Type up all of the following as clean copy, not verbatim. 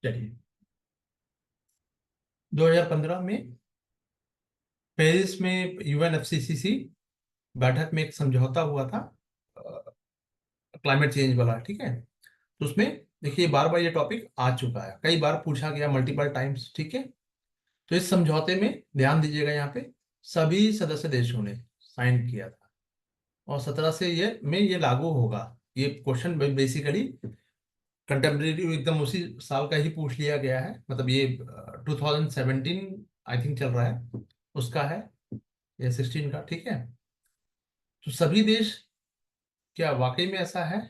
चलिए, 2015 में पेरिस में यूएनएफसीसीसी बैठक में एक समझौता हुआ था क्लाइमेट चेंज वाला। ठीक है, तो उसमें देखिए बार बार ये टॉपिक आ चुका है, कई बार पूछा गया, मल्टीपल टाइम्स। ठीक है, तो इस समझौते में ध्यान दीजिएगा, यहाँ पे सभी सदस्य देशों ने साइन किया था और 17 से ये लागू होगा। ये क्वेश्चन बेसिकली कंटेम्प्रेरी एकदम उसी साल का ही पूछ लिया गया है, मतलब ये 2017 आई थिंक चल रहा है, उसका है, या 16 का। ठीक है, तो सभी देश, क्या वाकई में ऐसा है?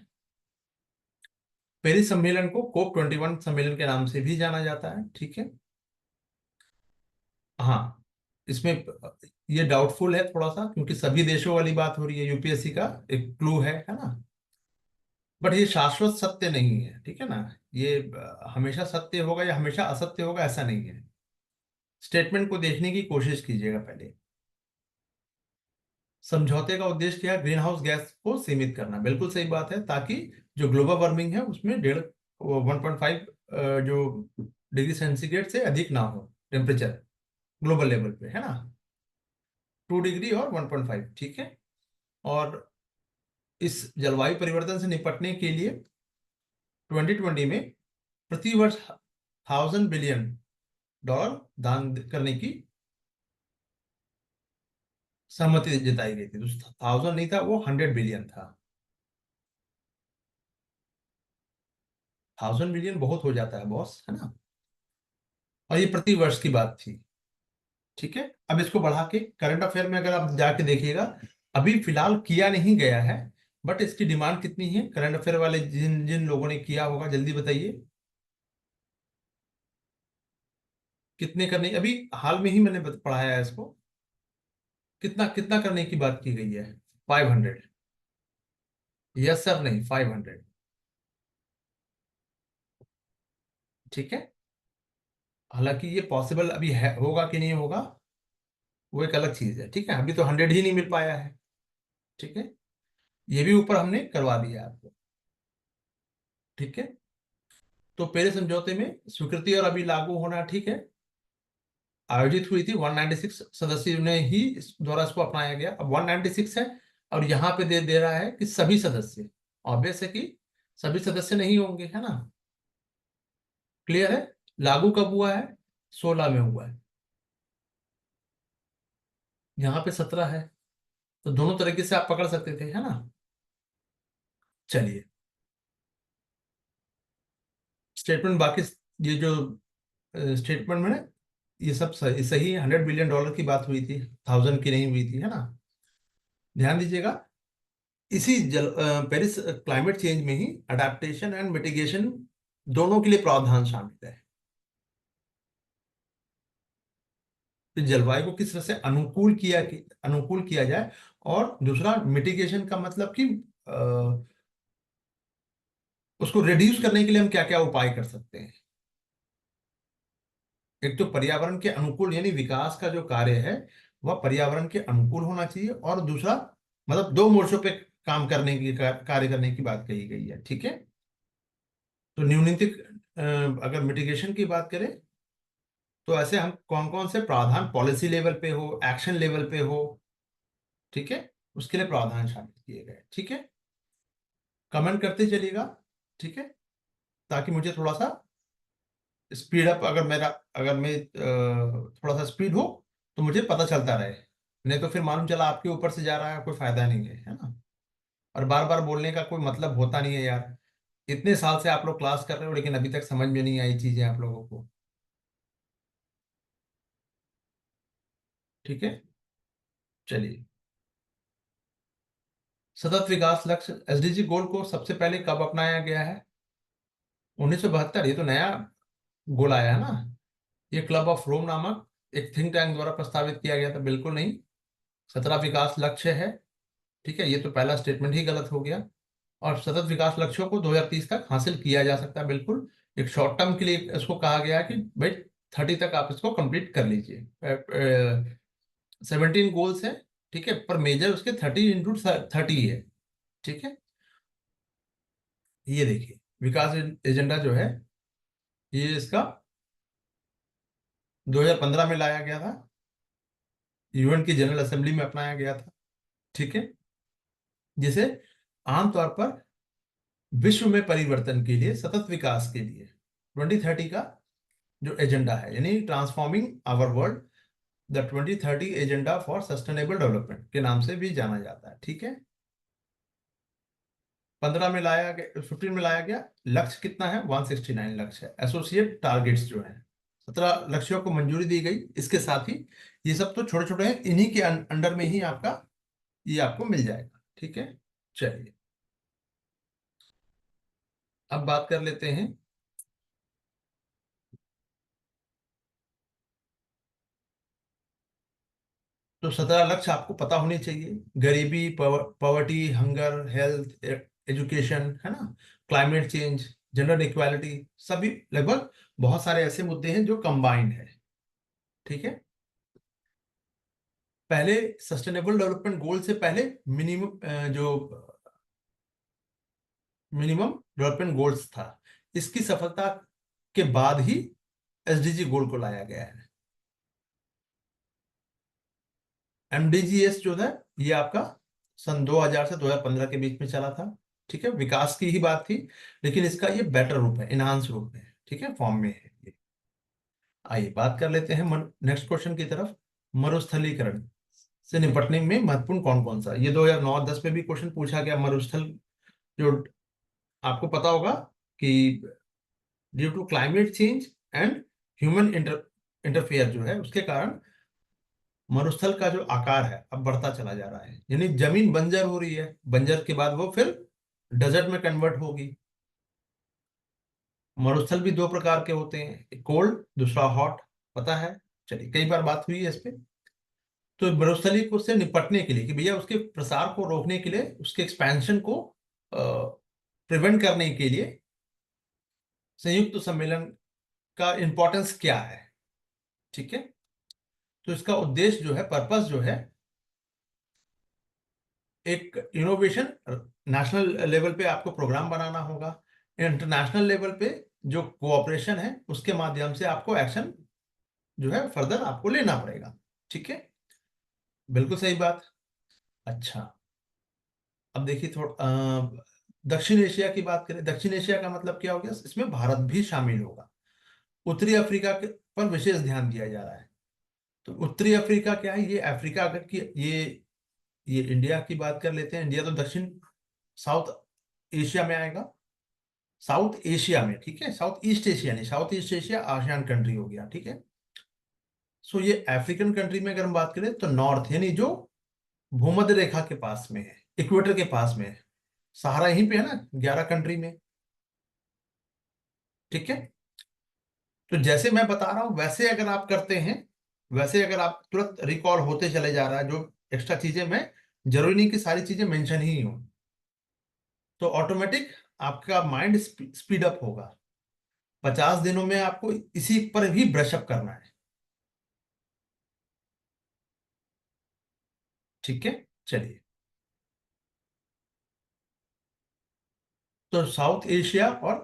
पेरिस सम्मेलन को COP 21 सम्मेलन के नाम से भी जाना जाता है। ठीक है, हाँ, इसमें ये डाउटफुल है थोड़ा सा, क्योंकि सभी देशों वाली बात हो रही है, यूपीएससी का एक क्लू है ना। बट ये शाश्वत सत्य नहीं है, ठीक है ना। ये हमेशा सत्य होगा या हमेशा असत्य होगा, ऐसा नहीं है। स्टेटमेंट को देखने की कोशिश कीजिएगा पहले। समझौते का उद्देश्य क्या है? ग्रीन हाउस गैस को सीमित करना, बिल्कुल सही बात है, ताकि जो ग्लोबल वार्मिंग है उसमें 1.5 जो डिग्री सेंटीग्रेड से अधिक ना हो टेम्परेचर ग्लोबल लेवल पे, है ना। 2 डिग्री और 1.5, ठीक है। और इस जलवायु परिवर्तन से निपटने के लिए 2020 में प्रति वर्ष 1,000 बिलियन डॉलर दान करने की सहमति जताई गई थी। तो 1,000 नहीं था, वो 100 बिलियन था। 1,000 बिलियन बहुत हो जाता है बॉस, है ना। और ये प्रति वर्ष की बात थी। ठीक है, अब इसको बढ़ा के करंट अफेयर में अगर आप जाके देखिएगा, अभी फिलहाल किया नहीं गया है, बट इसकी डिमांड कितनी है? करंट अफेयर वाले जिन जिन लोगों ने किया होगा, जल्दी बताइए कितने करने। अभी हाल में ही मैंने पढ़ाया है इसको, कितना कितना करने की बात की गई है? 500। यस सर, नहीं, 500। ठीक है, हालांकि ये पॉसिबल अभी है, होगा कि नहीं होगा वो एक अलग चीज है। ठीक है, अभी तो 100 ही नहीं मिल पाया है। ठीक है, ये भी ऊपर हमने करवा दिया आपको। ठीक है, तो पेरिस समझौते में स्वीकृति और अभी लागू होना, ठीक है, आयोजित हुई थी। 196 सदस्यों ने ही इस द्वारा इसको अपनाया गया। अब 196 है, और यहाँ पे दे दे रहा है कि सभी सदस्य। ऑब्वियस है कि सभी सदस्य नहीं होंगे, है ना। क्लियर है? लागू कब हुआ है? 16 में हुआ है, यहाँ पे 17 है। तो दोनों तरीके से आप पकड़ सकते थे, है ना। चलिए, स्टेटमेंट बाकी, ये जो स्टेटमेंट में ना, ये सब सही सही 100 बिलियन डॉलर की बात हुई थी, 1,000 की नहीं हुई थी, है ना। ध्यान दीजिएगा, इसी पेरिस क्लाइमेट चेंज में ही अडेप्टेशन एंड मिटिगेशन दोनों के लिए प्रावधान शामिल है। तो जलवायु को किस तरह से अनुकूल किया जाए, और दूसरा मिटिगेशन का मतलब कि उसको रिड्यूस करने के लिए हम क्या क्या उपाय कर सकते हैं। एक तो पर्यावरण के अनुकूल, यानी विकास का जो कार्य है वह पर्यावरण के अनुकूल होना चाहिए, और दूसरा मतलब दो मोर्चों पे काम करने की, कार्य करने की बात कही गई है। ठीक है, तो न्यूनतम अगर मिटिगेशन की बात करें, तो ऐसे हम कौन कौन से प्रावधान पॉलिसी लेवल पे हो, एक्शन लेवल पे हो, ठीक है, उसके लिए प्रावधान शामिल किए गए। ठीक है, कमेंट करते चलिएगा। ठीक है, ताकि मुझे थोड़ा सा स्पीड अप, अगर मैं थोड़ा सा स्पीड हो, तो मुझे पता चलता रहे। नहीं तो फिर मालूम चला आपके ऊपर से जा रहा है, कोई फायदा नहीं है, है ना। और बार बार बोलने का कोई मतलब होता नहीं है यार। इतने साल से आप लोग क्लास कर रहे हो, लेकिन अभी तक समझ में नहीं आई चीजें आप लोगों को। ठीक है, चलिए, सतत विकास लक्ष्य एसडीजी गोल को सबसे पहले कब अपनाया गया है? 1972। ये तो नया गोल आया है ना। ये क्लब ऑफ रोम नामक एक थिंक टैंक द्वारा प्रस्तावित किया गया था, बिल्कुल नहीं। 17 विकास लक्ष्य है। ठीक है, ये तो पहला स्टेटमेंट ही गलत हो गया। और सतत विकास लक्ष्यों को 2030 तक हासिल किया जा सकता है, बिल्कुल। एक शॉर्ट टर्म के लिए इसको कहा गया है कि भाई 30 तक आप इसको कंप्लीट कर लीजिए। 17 गोल्स है, ठीक है, पर मेजर उसके 30 × 30 है। ठीक है, ये देखिए, विकास एजेंडा जो है ये इसका 2015 में लाया गया था, यूएन की जनरल असेंबली में अपनाया गया था। ठीक है, जिसे आमतौर पर विश्व में परिवर्तन के लिए, सतत विकास के लिए 2030 का जो एजेंडा है, यानी transforming our world, the 2030 agenda for sustainable development के नाम से भी जाना जाता है। ठीक है, 15 में लाया गया, 15 में लाया गया। लक्ष्य कितना है? 169 लक्ष्य है। एसोसिएट टारगेट्स जो है, 17 लक्ष्यों को मंजूरी दी गई। इसके साथ ही ये सब तो छोटे छोटे हैं, इन्हीं के अंडर में ही आपका ये आपको मिल जाएगा। ठीक है, चलिए अब बात कर लेते हैं। तो 17 लक्ष्य आपको पता होने चाहिए। गरीबी, पॉवर्टी, हंगर, हेल्थ, एजुकेशन, है ना, क्लाइमेट चेंज, जेंडर इक्वालिटी, सभी लगभग बहुत सारे ऐसे मुद्दे हैं जो कंबाइंड है। ठीक है, पहले सस्टेनेबल डेवलपमेंट गोल से पहले मिनिमम जो मिनिमम डेवलपमेंट गोल्स था, इसकी सफलता के बाद ही एसडीजी गोल को लाया गया है। एमडीजीएस जो है ये आपका सन 2000 से 2015 के बीच में चला था। ठीक है, विकास की ही बात थी, लेकिन इसका ये बेटर रूप है, इनहांस रूप है। ठीक है, फॉर्म में है ये। आइए बात कर लेते हैं नेक्स्ट क्वेश्चन की तरफ। मरुस्थलीकरण से निपटने में महत्वपूर्ण कौन कौन सा, ये 2009-10 में भी क्वेश्चन पूछा गया। मरुस्थल जो आपको पता होगा कि due to climate change and human interfere जो है, उसके कारण मरुस्थल का जो आकार है अब बढ़ता चला जा रहा है, यानी जमीन बंजर हो रही है। बंजर के बाद वो फिर डेजर्ट में कन्वर्ट होगी। मरुस्थल भी दो प्रकार के होते हैं, एक कोल्ड, दूसरा हॉट, पता है। चलिए, कई बार बात हुई है इस पे। तो मरुस्थली को से निपटने के लिए, कि भैया उसके प्रसार को रोकने के लिए, उसके एक्सपेंशन को प्रिवेंट करने के लिए संयुक्त सम्मेलन का इंपॉर्टेंस क्या है। ठीक है, तो इसका उद्देश्य जो है, पर्पस जो है, एक इनोवेशन, नेशनल लेवल पे आपको प्रोग्राम बनाना होगा। इंटरनेशनल लेवल पे जो कोऑपरेशन है, उसके माध्यम से आपको एक्शन जो है फर्दर आपको लेना पड़ेगा। ठीक है, बिल्कुल सही बात। अच्छा, अब देखिए थोड़ा दक्षिण एशिया की बात करें। दक्षिण एशिया का मतलब क्या हो गया? इसमें भारत भी शामिल होगा। उत्तरी अफ्रीका पर विशेष ध्यान दिया जा रहा है। तो उत्तरी अफ्रीका क्या है? ये अफ्रीका अगर की ये इंडिया की बात कर लेते हैं। इंडिया तो दक्षिण, साउथ एशिया में आएगा। साउथ एशिया में, ठीक है, साउथ ईस्ट एशिया नहीं, south east Asia ASEAN country हो गया। ठीक है, सो ये अफ्रीकन कंट्री में अगर हम बात करें तो नॉर्थ, यानी जो भूमध्य रेखा के पास में है, इक्वेटर के पास में है। सहारा यहीं पे है ना, 11 कंट्री में। ठीक है, तो जैसे मैं बता रहा हूं वैसे अगर आप करते हैं, वैसे अगर आप तुरंत रिकॉल होते चले जा रहा है, जो एक्स्ट्रा चीजें, मैं जरूरी नहीं कि सारी चीजें मेंशन ही हो, तो ऑटोमेटिक आपका माइंड स्पीड अप होगा। 50 दिनों में आपको इसी पर ही ब्रशअप करना है। ठीक है, चलिए। तो साउथ एशिया और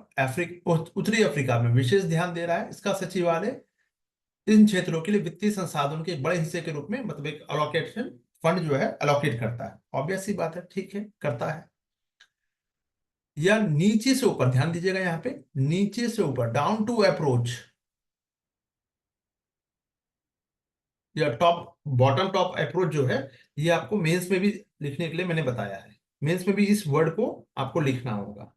उत्तरी अफ्रीका में विशेष ध्यान दे रहा है। इसका सचिवालय इन क्षेत्रों के लिए वित्तीय संसाधन के एक बड़े हिस्से के रूप में, मतलब एक अलोकेशन फंड जो है अलोकेट करता है। ऑब्वियस सी बात है, ठीक है, करता है। या नीचे से ऊपर, ध्यान दीजिएगा यहाँ पे, नीचे से ऊपर, डाउन टू अप्रोच, या टॉप बॉटम टॉप अप्रोच जो है, ये आपको मेंस में भी लिखने के लिए मैंने बताया है। मेंस में भी इस वर्ड को आपको लिखना होगा।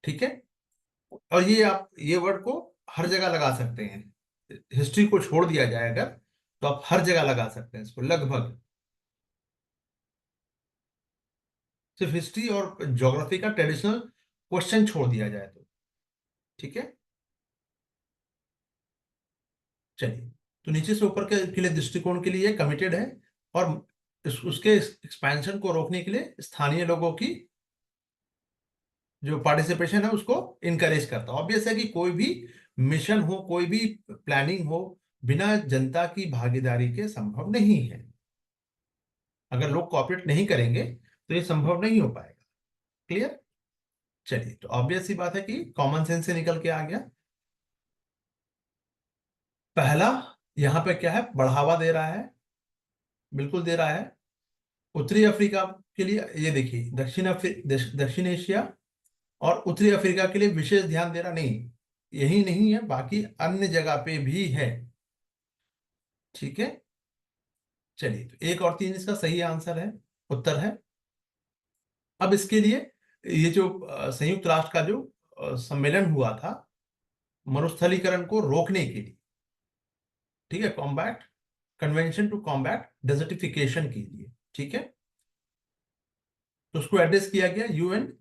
ठीक है, और ये आप ये वर्ड को हर जगह लगा सकते हैं। हिस्ट्री को छोड़ दिया जाए अगर, तो आप हर जगह लगा सकते हैं इसको लगभग। सिर्फ हिस्ट्री और ज्योग्राफी का ट्रेडिशनल क्वेश्चन छोड़ दिया जाए तो। ठीक है, चलिए। तो नीचे से ऊपर के लिए दृष्टिकोण के लिए कमिटेड है, और उसके एक्सपेंशन को रोकने के लिए स्थानीय लोगों की जो पार्टिसिपेशन है उसको इनकरेज करता है। ऑब्वियस है कि कोई भी मिशन हो, कोई भी प्लानिंग हो, बिना जनता की भागीदारी के संभव नहीं है। अगर लोग कोऑपरेट नहीं करेंगे तो ये संभव नहीं हो पाएगा। क्लियर? चलिए, तो ऑब्वियस सी बात है कि कॉमन सेंस से निकल के आ गया। पहला, यहां पे क्या है, बढ़ावा दे रहा है, बिल्कुल दे रहा है। उत्तरी अफ्रीका के लिए, ये देखिए, दक्षिण एशिया और उत्तरी अफ्रीका के लिए विशेष ध्यान दे रहा नहीं, यही नहीं है, बाकी अन्य जगह पे भी है। ठीक है। चलिए, तो 1 और 3 इसका सही आंसर है, उत्तर है। अब इसके लिए, ये जो संयुक्त राष्ट्र का जो सम्मेलन हुआ था मरुस्थलीकरण को रोकने के लिए, ठीक है, combat convention to combat desertification के लिए, ठीक है, तो उसको एड्रेस किया गया यूएन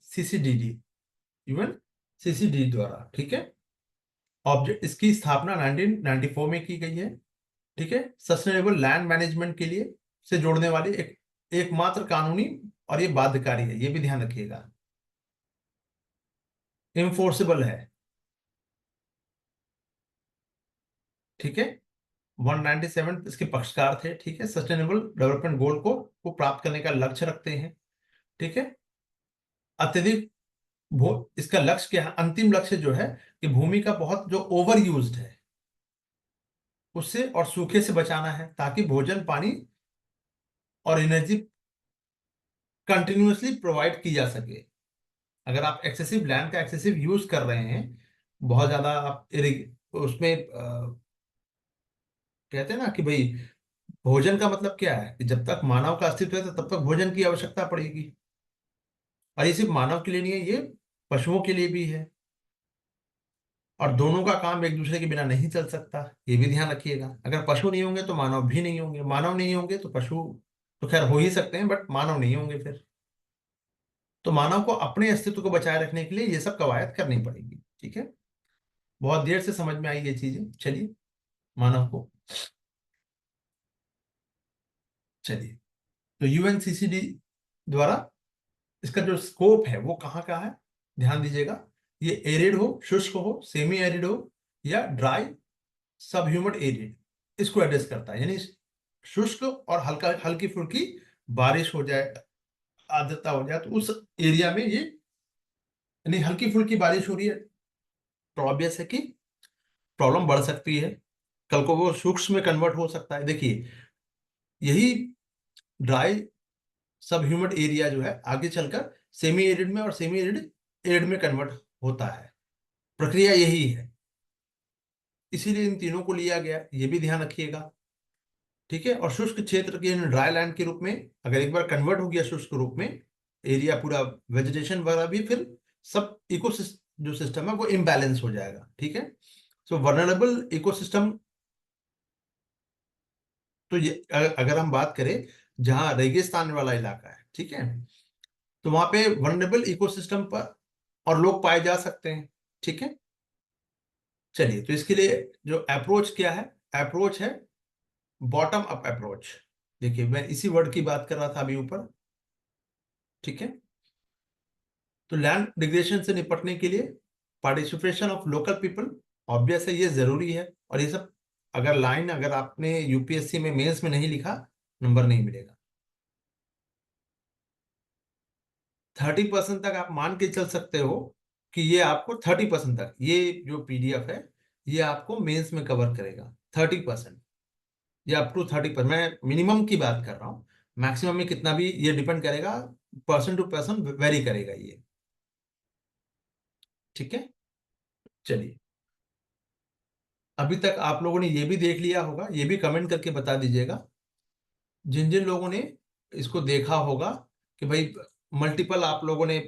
सीसीडी द्वारा, ठीक है। ऑब्जेक्ट, इसकी स्थापना 1994 में की गई है, ठीक है। सस्टेनेबल लैंड मैनेजमेंट के लिए से जोड़ने वाली एकमात्र कानूनी, और ये बाध्यकारी है, ये भी ध्यान रखिएगा, इन्फोर्सेबल है, ठीक है। 197 इसके पक्षकार थे, ठीक है। सस्टेनेबल डेवलपमेंट गोल को प्राप्त करने का लक्ष्य रखते हैं, ठीक है। अत्यधिक भू इसका लक्ष्य क्या है, अंतिम लक्ष्य जो है कि भूमि का बहुत जो ओवर यूज्ड है उससे और सूखे से बचाना है, ताकि भोजन, पानी और एनर्जी कंटिन्यूअसली प्रोवाइड की जा सके। अगर आप एक्सेसिव लैंड का एक्सेसिव यूज कर रहे हैं, बहुत ज्यादा आप उसमें कहते हैं ना कि भाई, भोजन का मतलब क्या है कि जब तक मानव का अस्तित्व है तो तब तक भोजन की आवश्यकता पड़ेगी। और ये सिर्फ मानव के लिए नहीं है, ये पशुओं के लिए भी है, और दोनों का काम एक दूसरे के बिना नहीं चल सकता, ये भी ध्यान रखिएगा। अगर पशु नहीं होंगे तो मानव भी नहीं होंगे, मानव नहीं होंगे तो पशु तो खैर हो ही सकते हैं, बट मानव नहीं होंगे फिर। तो मानव को अपने अस्तित्व को बचाए रखने के लिए ये सब कवायद करनी पड़ेगी, ठीक है। बहुत देर से समझ में आई ये चीजें। चलिए, मानव को, चलिए, तो यूएनसीसीडी द्वारा इसका जो स्कोप है वो कहाँ का है, ध्यान दीजिएगा। ये एरिड हो, शुष्क हो, सेमी एरिड हो, या ड्राई सब ह्यूमिड एरिड, इसको एड्रेस करता है। यानी शुष्क और हल्का हल्की फुल्की बारिश हो जाए, आर्द्रता हो जाए, तो उस एरिया में ये, यानी हल्की फुल्की बारिश हो रही है, तो ऑब्वियस है कि प्रॉब्लम बढ़ सकती है, कल को वो सूक्ष्म में कन्वर्ट हो सकता है। देखिए, यही ड्राई सब ह्यूमिड एरिया जो है आगे चलकर सेमी एरिड में और सेमी एरिड एरिड में कन्वर्ट होता है, प्रक्रिया यही है, इसीलिए इन तीनों को लिया गया, ये भी ध्यान रखिएगा, ठीक है। और शुष्क क्षेत्र के ड्राई लैंड के रूप में अगर एक बार कन्वर्ट हो गया शुष्क रूप में एरिया, पूरा वेजिटेशन वगैरह भी, फिर सब जो सिस्टम है वो इम्बैलेंस हो जाएगा, ठीक है। सो वल्नरेबल इकोसिस्टम, तो ये अगर हम बात करें जहां रेगिस्तान वाला इलाका है, ठीक है, तो वहां पे वल्नरेबल इकोसिस्टम पर और लोग पाए जा सकते हैं, ठीक है। चलिए, तो इसके लिए जो अप्रोच क्या है, अप्रोच है बॉटम अप अप्रोच। देखिए, मैं इसी वर्ड की बात कर रहा था अभी ऊपर, ठीक है। तो लैंड डिग्रेडेशन से निपटने के लिए participation of local people, obvious है, ये जरूरी है। और ये सब अगर लाइन, अगर आपने यूपीएससी में मेंस में नहीं लिखा, नंबर नहीं मिलेगा। 30% तक आप मान के चल सकते हो कि ये आपको 30% तक, ये जो पीडीएफ है ये आपको मेंस में कवर करेगा 30%, या अप टू 30%। मैं मिनिमम की बात कर रहा हूँ, मैक्सिमम में कितना भी ये डिपेंड करेगा, पर्सन टू पर्सन वेरी करेगा ये, ठीक है। चलिए, अभी तक आप लोगों ने ये भी देख लिया होगा, ये भी कमेंट करके बता दीजिएगा जिन जिन लोगों ने इसको देखा होगा, कि भाई मल्टीपल आप लोगों ने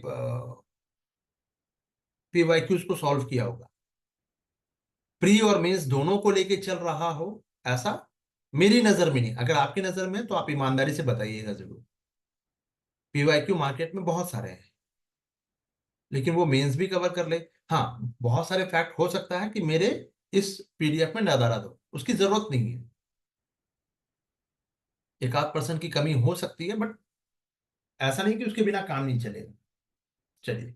पीवाईक्यूज को सॉल्व किया होगा, प्री और मेंस दोनों को लेके चल रहा हो ऐसा मेरी नजर में नहीं। अगर आपकी नजर में है तो आप ईमानदारी से बताइएगा जरूर। पीवाईक्यू मार्केट में बहुत सारे हैं, लेकिन वो मेंस भी कवर कर ले। हाँ, बहुत सारे फैक्ट हो सकता है कि मेरे इस पीडीएफ में नदारा दो, उसकी जरूरत नहीं है, एक आध परसेंट की कमी हो सकती है, बट ऐसा नहीं कि उसके बिना काम नहीं चलेगा। चलिए,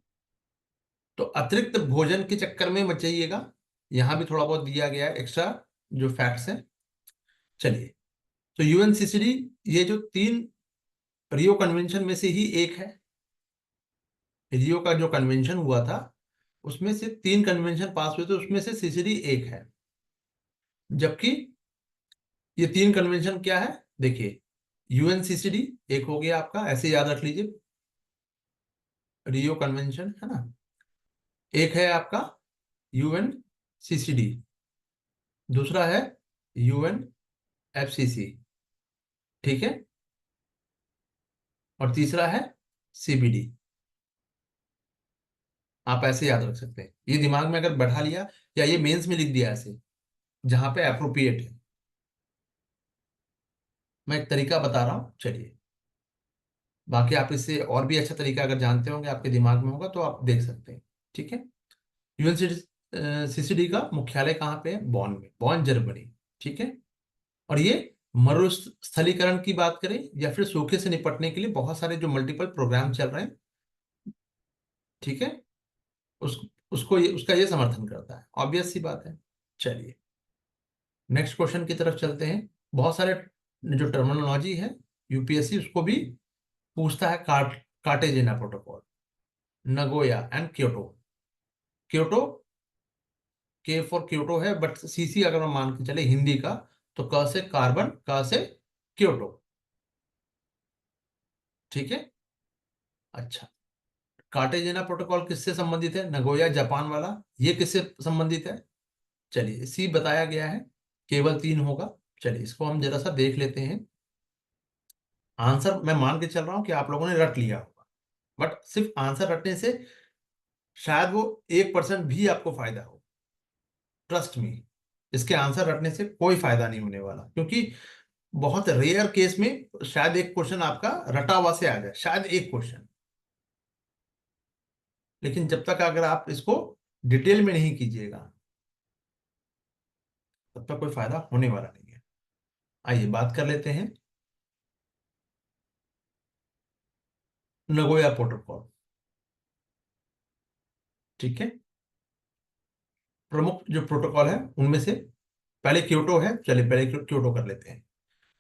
तो अतिरिक्त भोजन के चक्कर में मत जाइएगा, यहां भी थोड़ा बहुत दिया गया है एक्स्ट्रा जो फैक्ट्स हैं। चलिए, तो यूएनसीसीडी, ये जो 3 रियो कन्वेंशन में से ही एक है, रियो का जो कन्वेंशन हुआ था उसमें से 3 कन्वेंशन पास हुए थे, उसमें से सीसीडी एक है। जबकि ये 3 कन्वेंशन क्या है देखिए, यूएनसीसीडी एक हो गया आपका, ऐसे याद रख लीजिए, रियो कन्वेंशन है ना। एक है आपका यूएनसीसीडी, दूसरा है यूएनएफसीसी, ठीक है, और तीसरा है सीबीडी। आप ऐसे याद रख सकते हैं, ये दिमाग में अगर बैठा लिया या ये मेंस में लिख दिया ऐसे, जहां पे अप्रोप्रिएट है। मैं एक तरीका बता रहा हूं, चलिए, बाकी आप इससे और भी अच्छा तरीका अगर जानते होंगे, आपके दिमाग में होगा तो आप देख सकते हैं, ठीक है। यूएनसीसीडी का मुख्यालय कहाँ पे है? बॉन में, बॉन जर्मनी, ठीक है। और ये मरुस्थलीकरण की बात करें या फिर सूखे से निपटने के लिए बहुत सारे जो मल्टीपल प्रोग्राम चल रहे हैं, ठीक है, उस उसको ये उसका ये समर्थन करता है, ऑब्वियस सी बात है। चलिए नेक्स्ट क्वेश्चन की तरफ चलते हैं। बहुत सारे जो टर्मिनोलॉजी है, यूपीएससी उसको भी पूछता है। Cartagena protocol, Nagoya and Kyoto. Kyoto, के फॉर क्योटो है, बट सीसी अगर हम मान के चले हिंदी का, तो क से कार्बन, क से क्योटो, ठीक है। अच्छा, कार्टेजेना प्रोटोकॉल किससे संबंधित है? नगोया जापान वाला, ये किससे संबंधित है? चलिए सी बताया गया है, केवल 3 होगा। चलिए इसको हम जरा सा देख लेते हैं। आंसर मैं मान के चल रहा हूं कि आप लोगों ने रट लिया होगा, बट सिर्फ आंसर रटने से शायद वो 1% भी आपको फायदा हो। ट्रस्ट मी, इसके आंसर रटने से कोई फायदा नहीं होने वाला, क्योंकि बहुत रेयर केस में शायद एक क्वेश्चन आपका रटा हुआ से आ जाए, शायद एक क्वेश्चन। लेकिन जब तक अगर आप इसको डिटेल में नहीं कीजिएगा, तब तक कोई फायदा होने वाला नहीं है। आइए बात कर लेते हैं नगोया प्रोटोकॉल, ठीक है। प्रमुख जो प्रोटोकॉल है उनमें से पहले क्योटो है। चलिए पहले क्योटो कर लेते हैं।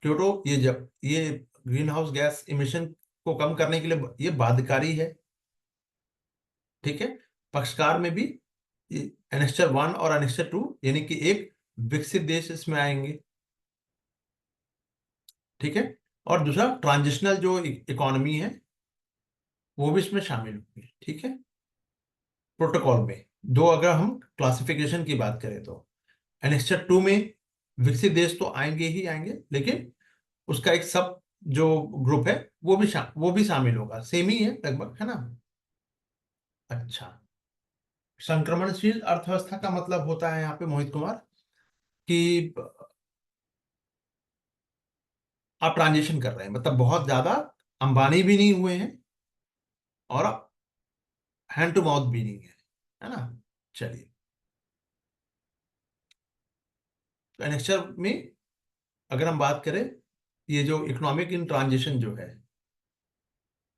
क्योटो, ये जब ये ग्रीन हाउस गैस इमिशन को कम करने के लिए ये बाध्यकारी है, ठीक है। पक्षकार में भी एनेक्स्टर 1 और एनेक्स्टर 2, यानी कि एक विकसित देश इसमें आएंगे, ठीक है। और दूसरा ट्रांजिशनल जो इकोनॉमी है वो भी इसमें शामिल होगी, ठीक है। प्रोटोकॉल में दो, अगर हम क्लासिफिकेशन की बात करें तो एनेक्स्टर 2 में विकसित देश तो आएंगे ही आएंगे, लेकिन उसका एक सब जो ग्रुप है वो भी शामिल होगा, सेम ही है लगभग, है ना। अच्छा, संक्रमणशील अर्थव्यवस्था का मतलब होता है यहाँ पे मोहित कुमार कि आप ट्रांजिशन कर रहे हैं, मतलब बहुत ज्यादा अंबानी भी नहीं हुए हैं और हैंड टू माउथ भी नहीं है ना। चलिए, तो एनेक्स्चर में अगर हम बात करें, ये जो इकोनॉमिक इन ट्रांजिशन जो है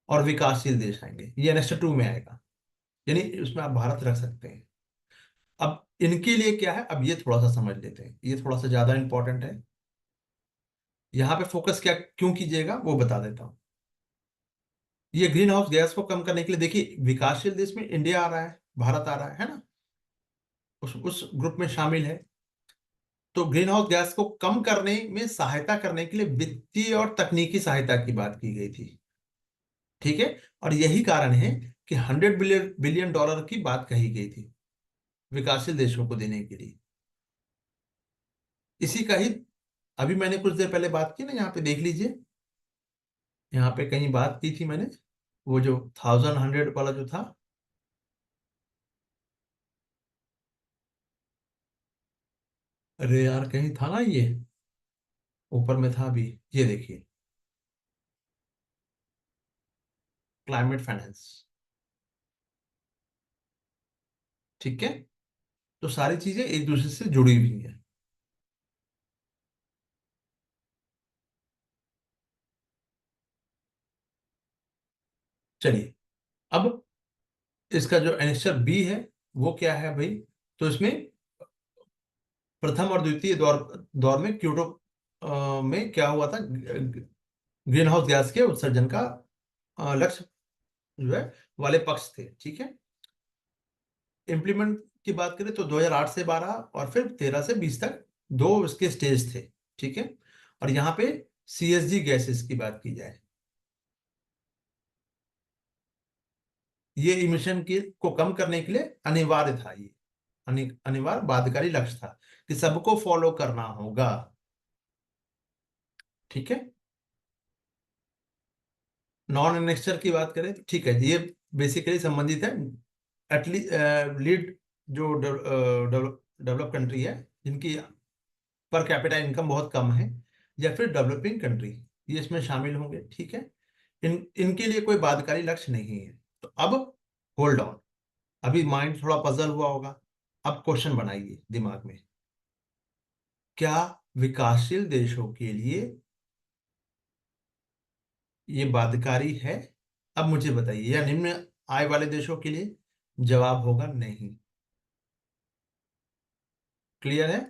और विकासशील देश आएंगे, ये एनेक्स्चर 2 में आएगा, यानी उसमें आप भारत रख सकते हैं। अब इनके लिए क्या है, अब ये थोड़ा सा समझ लेते हैं, ये थोड़ा सा ज्यादा इंपॉर्टेंट है। यहाँ पे फोकस क्या क्यों कीजिएगा वो बता देता हूँ। ये ग्रीन हाउस गैस को कम करने के लिए, देखिए विकासशील देश में इंडिया आ रहा है, भारत आ रहा है ना, उस ग्रुप में शामिल है। तो ग्रीन हाउस गैस को कम करने में सहायता करने के लिए वित्तीय और तकनीकी सहायता की बात की गई थी, ठीक है। और यही कारण है कि 100 बिलियन डॉलर की बात कही गई थी विकासशील देशों को देने के लिए। इसी का ही अभी मैंने कुछ देर पहले बात की ना, यहाँ पे देख लीजिए, यहाँ पे कहीं बात की थी मैंने, वो जो 1100 वाला जो था, अरे यार कहीं था ना ये, ऊपर में था अभी, ये देखिए, क्लाइमेट फाइनेंस, ठीक है। तो सारी चीजें एक दूसरे से जुड़ी हुई हैं। चलिए, अब इसका जो एनेक्स्चर बी है वो क्या है भाई, तो इसमें प्रथम और द्वितीय दौर दौर में क्योटो में क्या हुआ था, ग्रीन हाउस गैस के उत्सर्जन का लक्ष्य जो है वाले पक्ष थे, ठीक है। इम्प्लीमेंट की बात करें तो 2008 से 12 और फिर 13 से 20 तक दो इसके स्टेज थे, ठीक है। और यहाँ पे सीएसजी गैसेस की बात की जाए, ये इमिशन की को कम करने के लिए अनिवार्य था, ये अनिवार्य बाध्यकारी लक्ष्य था कि सबको फॉलो करना होगा, ठीक है। नॉन एनेक्सचर की बात करें तो ठीक है, ये बेसिकली संबंधित है एटलीस्ट लीड जो डेवलप कंट्री है, जिनकी पर कैपिटा इनकम बहुत कम है, या फिर डेवलपिंग कंट्री, ये इसमें शामिल होंगे, ठीक है। इनके लिए कोई बाध्यकारी लक्ष्य नहीं है। तो अब होल्ड ऑन, अभी माइंड थोड़ा पजल हुआ होगा। अब क्वेश्चन बनाइए दिमाग में, क्या विकासशील देशों के लिए ये बाध्यकारी है? अब मुझे बताइए, या निम्न आय वाले देशों के लिए? जवाब होगा नहीं। क्लियर है?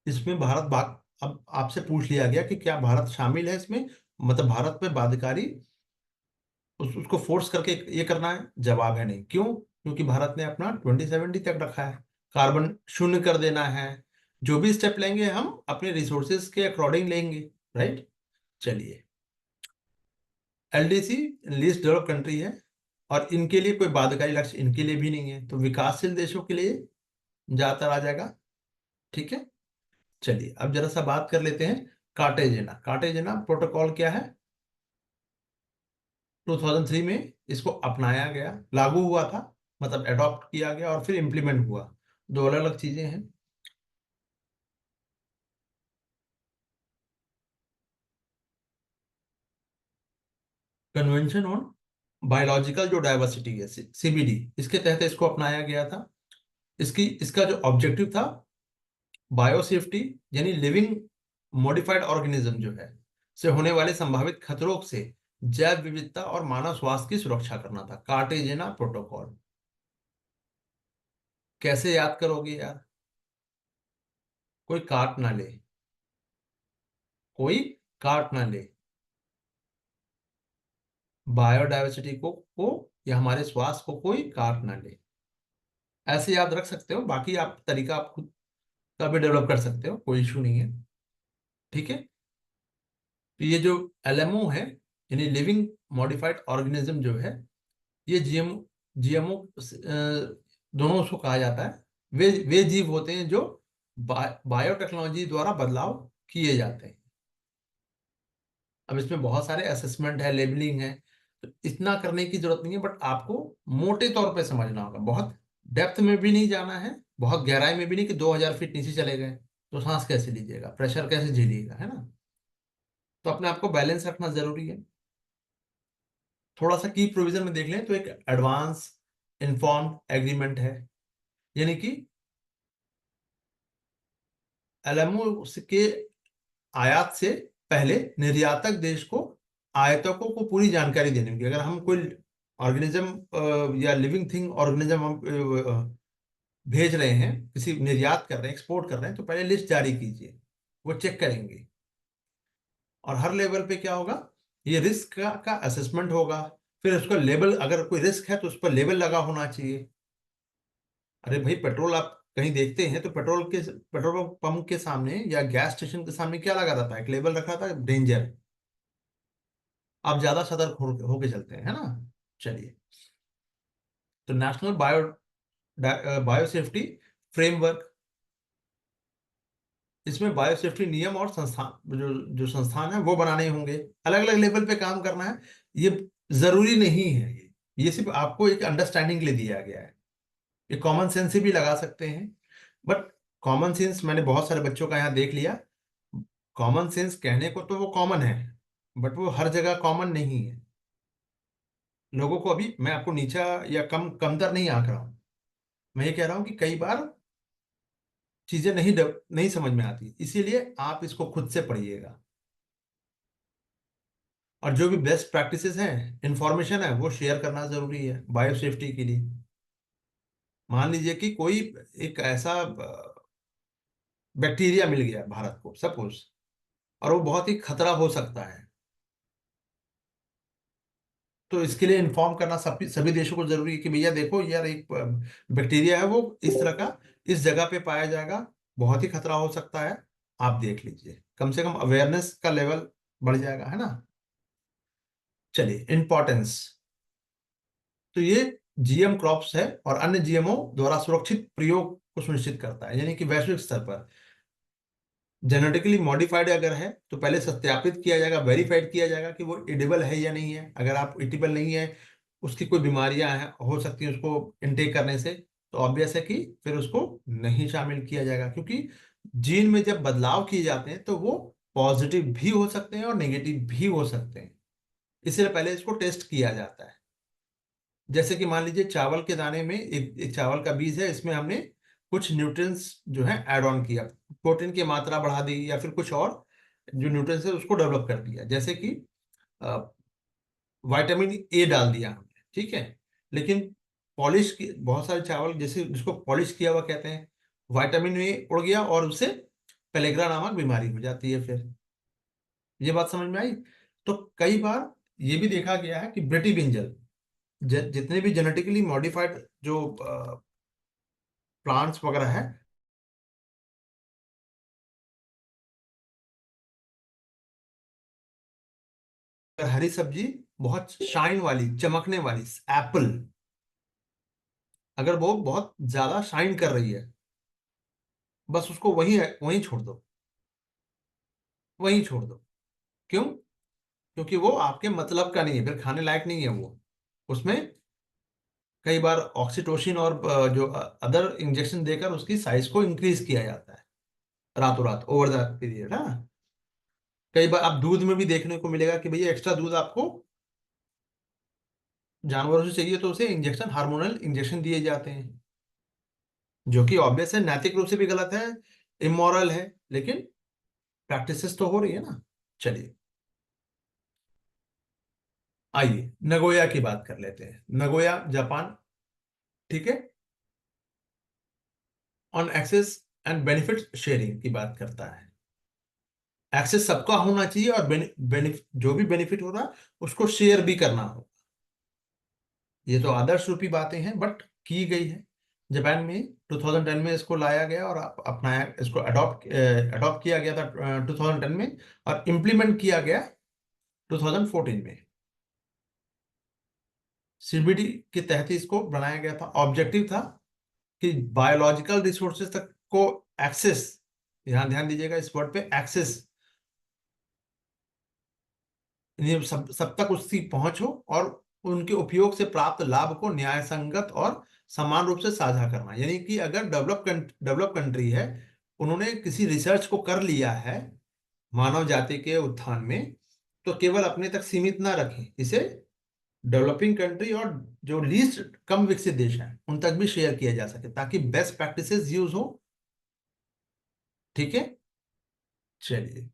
इसमें भारत भाग, अब आपसे पूछ लिया गया कि क्या भारत शामिल है इसमें, मतलब भारत पे बाध्यकारी उसको फोर्स करके ये करना है? जवाब है नहीं। क्यों? क्योंकि भारत ने अपना 2070 तक रखा है, कार्बन शून्य कर देना है। जो भी स्टेप लेंगे हम अपने रिसोर्सेज के अकॉर्डिंग लेंगे, राइट। चलिए, एलडीसी लीस्ट डेवलप कंट्री है, और इनके लिए कोई बाध्यकारी लक्ष्य इनके लिए भी नहीं है, तो विकासशील देशों के लिए ज्यादातर आ जाएगा, ठीक है। चलिए अब जरा सा बात कर लेते हैं कार्टेजेना। कार्टेजेना प्रोटोकॉल क्या है? 2003 में इसको अपनाया गया, लागू हुआ था, मतलब अडॉप्ट किया गया और फिर इंप्लीमेंट हुआ। दो अलग अलग चीजें हैं। कन्वेंशन ऑन बायोलॉजिकल जो डाइवर्सिटी है, सीबीडी, इसके तहत इसको अपनाया गया था। इसका जो ऑब्जेक्टिव था, बायोसेफ्टी, यानी लिविंग मॉडिफाइड ऑर्गेनिज्म जो है से होने वाले संभावित खतरों से जैव विविधता और मानव स्वास्थ्य की सुरक्षा करना था, कार्टेजेना प्रोटोकॉल। कैसे याद करोगे यार? कोई काट ना ले, कोई काट ना ले, बायोडायवर्सिटी को या हमारे स्वास्थ्य को कोई काट ना ले। ऐसे याद रख सकते हो, बाकी आप तरीका आप खुद का भी डेवलप कर सकते हो, कोई इशू नहीं है, ठीक है। तो ये जो एलएमओ है, यानी लिविंग मॉडिफाइड ऑर्गेनिज्म जो है, ये जीएमओ दोनों उसको कहा जाता है। वे जीव होते हैं जो बायोटेक्नोलॉजी द्वारा बदलाव किए जाते हैं। अब इसमें बहुत सारे असेसमेंट है, लेबलिंग है, तो इतना करने की जरूरत नहीं है, बट आपको मोटे तौर पे समझना होगा। बहुत डेप्थ में भी नहीं जाना है, बहुत गहराई में भी नहीं कि 2000 फीट नीचे चले गए तो सांस कैसे लीजिएगा, प्रेशर कैसे झेलिएगा, है ना। तो अपने आप को बैलेंस रखना जरूरी है। थोड़ा सा की प्रोविजन में देख लें तो एक एडवांस इन्फॉर्म्ड एग्रीमेंट है, यानी कि एलएमओ के आयात से पहले निर्यातक देश को आयातकों को पूरी जानकारी देनी होगी। अगर हम कोई ऑर्गेनिज्म या लिविंग थिंग ऑर्गेनिज्म हम भेज रहे हैं, किसी निर्यात कर रहे हैं, एक्सपोर्ट कर रहे हैं, तो पहले लिस्ट जारी कीजिए, वो चेक करेंगे। और हर लेवल पे क्या होगा, ये रिस्क का असेसमेंट होगा। फिर उसका लेबल, अगर कोई रिस्क है तो उस पर लेबल लगा होना चाहिए। अरे भाई, पेट्रोल आप कहीं देखते हैं तो पेट्रोल पंप के सामने या गैस स्टेशन के सामने क्या लगा रहता है? एक लेबल रखा था, डेंजर। आप ज्यादा सतर्क होके चलते हैं, है ना। चलिए, तो नेशनल बायोसेफ्टी फ्रेमवर्क, इसमें बायोसेफ्टी नियम और संस्थान, जो जो संस्थान है वो बनाने होंगे। अलग अलग लेवल पे काम करना है, ये जरूरी नहीं है। ये सिर्फ आपको एक अंडरस्टैंडिंग के लिए दिया गया है। ये कॉमन सेंस से भी लगा सकते हैं, बट कॉमन सेंस मैंने बहुत सारे बच्चों का यहाँ देख लिया। कॉमन सेंस कहने को तो वो कॉमन है, बट वो हर जगह कॉमन नहीं है। लोगों को, अभी मैं आपको नीचा या कमतर नहीं आंक रहा हूं, मैं ये कह रहा हूं कि कई बार चीजें नहीं समझ में आती, इसीलिए आप इसको खुद से पढ़िएगा। और जो भी बेस्ट प्रैक्टिसेस हैं, इंफॉर्मेशन है, वो शेयर करना जरूरी है बायो सेफ्टी के लिए। मान लीजिए कि कोई एक ऐसा बैक्टीरिया मिल गया भारत को, सपोज, और वो बहुत ही खतरा हो सकता है। तो इसके लिए इन्फॉर्म करना सभी सभी देशों को जरूरी है कि भैया देखो यार, एक बैक्टीरिया है वो इस तरह का इस जगह पे पाया जाएगा, बहुत ही खतरा हो सकता है, आप देख लीजिए। कम से कम अवेयरनेस का लेवल बढ़ जाएगा, है ना। चलिए, इंपॉर्टेंस। तो ये जीएम क्रॉप्स है और अन्य जीएमओ द्वारा सुरक्षित प्रयोग को सुनिश्चित करता है, यानी कि वैश्विक स्तर पर जेनेटिकली मॉडिफाइड अगर है तो पहले सत्यापित किया जाएगा, वेरीफाइड किया जाएगा कि वो एडिबल है या नहीं है। अगर आप एडिबल नहीं है, उसकी कोई बीमारियां हैं हो सकती हैं उसको इनटेक करने से, तो ऑब्वियस है कि फिर उसको नहीं शामिल किया जाएगा, क्योंकि जीन में जब बदलाव किए जाते हैं तो वो पॉजिटिव भी हो सकते हैं और नेगेटिव भी हो सकते हैं, इसलिए पहले इसको टेस्ट किया जाता है। जैसे कि मान लीजिए चावल के दाने में एक चावल का बीज है, इसमें हमने कुछ न्यूट्रिएंट्स जो है ऐड ऑन किया, प्रोटीन की मात्रा बढ़ा दी या फिर कुछ और जो न्यूट्रिएंट्स है उसको डेवलप कर दिया, जैसे कि विटामिन ए डाल दिया हमने, ठीक है। लेकिन पॉलिश की बहुत सारे चावल जैसे जिसको पॉलिश किया हुआ कहते हैं, विटामिन ए उड़ गया और उससे पेलेग्रा नामक बीमारी हो जाती है फिर। ये बात समझ में आई। तो कई बार ये भी देखा गया है कि ब्रिटी बिंजल जितने भी जेनेटिकली मॉडिफाइड जो प्लांट्स वगैरह है, अगर हरी सब्जी बहुत शाइन वाली चमकने वाली एप्पल, अगर वो बहुत ज्यादा शाइन कर रही है, बस उसको वहीं वहीं छोड़ दो, वहीं छोड़ दो। क्यों? क्योंकि वो आपके मतलब का नहीं है, फिर खाने लायक नहीं है वो। उसमें कई बार ऑक्सीटोसिन और जो अदर इंजेक्शन देकर उसकी साइज को इंक्रीज किया जाता है रातों रात ओवर द पीरियड, हाँ। कई बार आप दूध में भी देखने को मिलेगा कि भैया एक्स्ट्रा दूध आपको जानवरों से चाहिए तो उसे इंजेक्शन, हार्मोनल इंजेक्शन दिए जाते हैं, जो कि ऑब्वियस है, नैतिक रूप से भी गलत है, इमोरल है, लेकिन प्रैक्टिसेस तो हो रही है ना। चलिए, आइए नगोया की बात कर लेते हैं। नगोया जापान, ठीक है, on access and benefit sharing की बात करता है। एक्सेस सबका होना चाहिए और जो भी बेनिफिट हो रहा है उसको शेयर भी करना हो। ये तो आदर्श रूपी बातें हैं, बट की गई है जापान में। 2010 में इसको लाया गया और अपनाया, इसको अडॉप्ट अडॉप्ट किया गया था 2010 में, और इम्प्लीमेंट किया गया 2014 में। सीबीडी के तहत ही इसको बनाया गया था। ऑब्जेक्टिव था कि बायोलॉजिकल रिसोर्सेज तक को एक्सेस, ध्यान ध्यान दीजिएगा इस वर्ड पे, एक्सेस, ये सब तक उसकी पहुंच हो, और उनके उपयोग से प्राप्त लाभ को न्याय संगत और समान रूप से साझा करना। यानी कि अगर डेवलप कंट्री है, उन्होंने किसी रिसर्च को कर लिया है मानव जाति के उत्थान में, तो केवल अपने तक सीमित ना रखें इसे, डेवलपिंग कंट्री और जो लीस्ट कम विकसित देश हैं उन तक भी शेयर किया जा सके, ताकि बेस्ट प्रैक्टिसेस यूज हो। ठीक है। चलिए,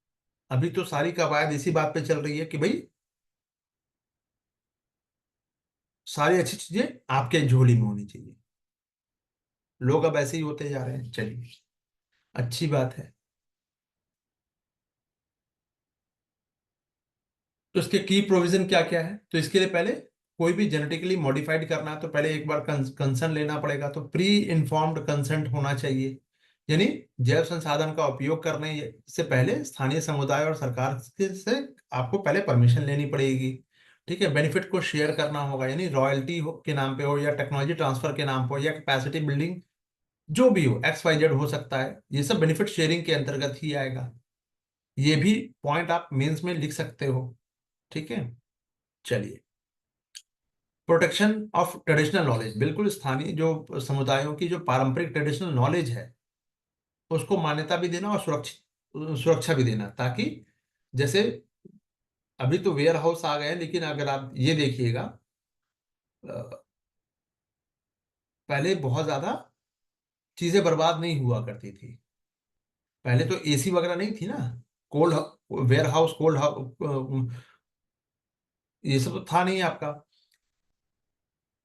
अभी तो सारी कवायद इसी बात पे चल रही है कि भाई सारी अच्छी चीजें आपके झोली में होनी चाहिए। लोग अब ऐसे ही होते जा रहे हैं। चलिए, अच्छी बात है। तो इसके की प्रोविजन क्या क्या है? तो इसके लिए पहले कोई भी जेनेटिकली मॉडिफाइड करना है तो पहले एक बार कंसर्न लेना पड़ेगा, तो प्री इन्फॉर्म्ड कंसेंट होना चाहिए। यानी जैव संसाधन का उपयोग करने से पहले स्थानीय समुदाय और सरकार से आपको पहले परमिशन लेनी पड़ेगी। ठीक है। बेनिफिट को शेयर करना होगा, यानी रॉयल्टी के नाम पे हो या टेक्नोलॉजी ट्रांसफर के नाम पे हो या कैपेसिटी बिल्डिंग, जो भी हो, एक्स वाई जेड हो सकता है, ये सब बेनिफिट शेयरिंग के अंतर्गत ही आएगा। ये भी पॉइंट आप मेंस में लिख सकते हो। ठीक है। चलिए, प्रोटेक्शन ऑफ ट्रेडिशनल नॉलेज, बिल्कुल स्थानीय जो समुदायों की जो पारंपरिक ट्रेडिशनल नॉलेज है उसको मान्यता भी देना और सुरक्षित सुरक्षा भी देना, ताकि जैसे अभी तो वेयर हाउस आ गए हैं, लेकिन अगर आप ये देखिएगा, पहले बहुत ज्यादा चीजें बर्बाद नहीं हुआ करती थी। पहले तो एसी वगैरह नहीं थी ना, कोल्ड वेयर हाउस, कोल्ड ये सब तो था नहीं आपका।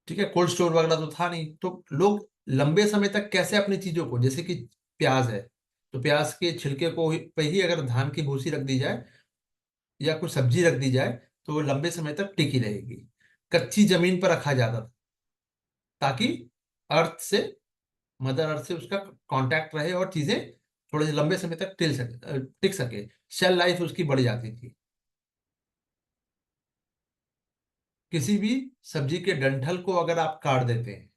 ठीक है। कोल्ड स्टोर वगैरह तो था नहीं, तो लोग लंबे समय तक कैसे अपनी चीजों को, जैसे कि प्याज है, तो प्याज के छिलके को पे ही अगर धान की भूसी रख दी जाए या कुछ सब्जी रख दी जाए तो वो लंबे समय तक टिकी रहेगी। कच्ची जमीन पर रखा जाता था ताकि अर्थ से, मदर अर्थ से उसका कांटेक्ट रहे और चीजें थोड़े से लंबे समय तक टिक सके। शेल लाइफ उसकी बढ़ जाती थी। किसी भी सब्जी के डंठल को अगर आप काट देते हैं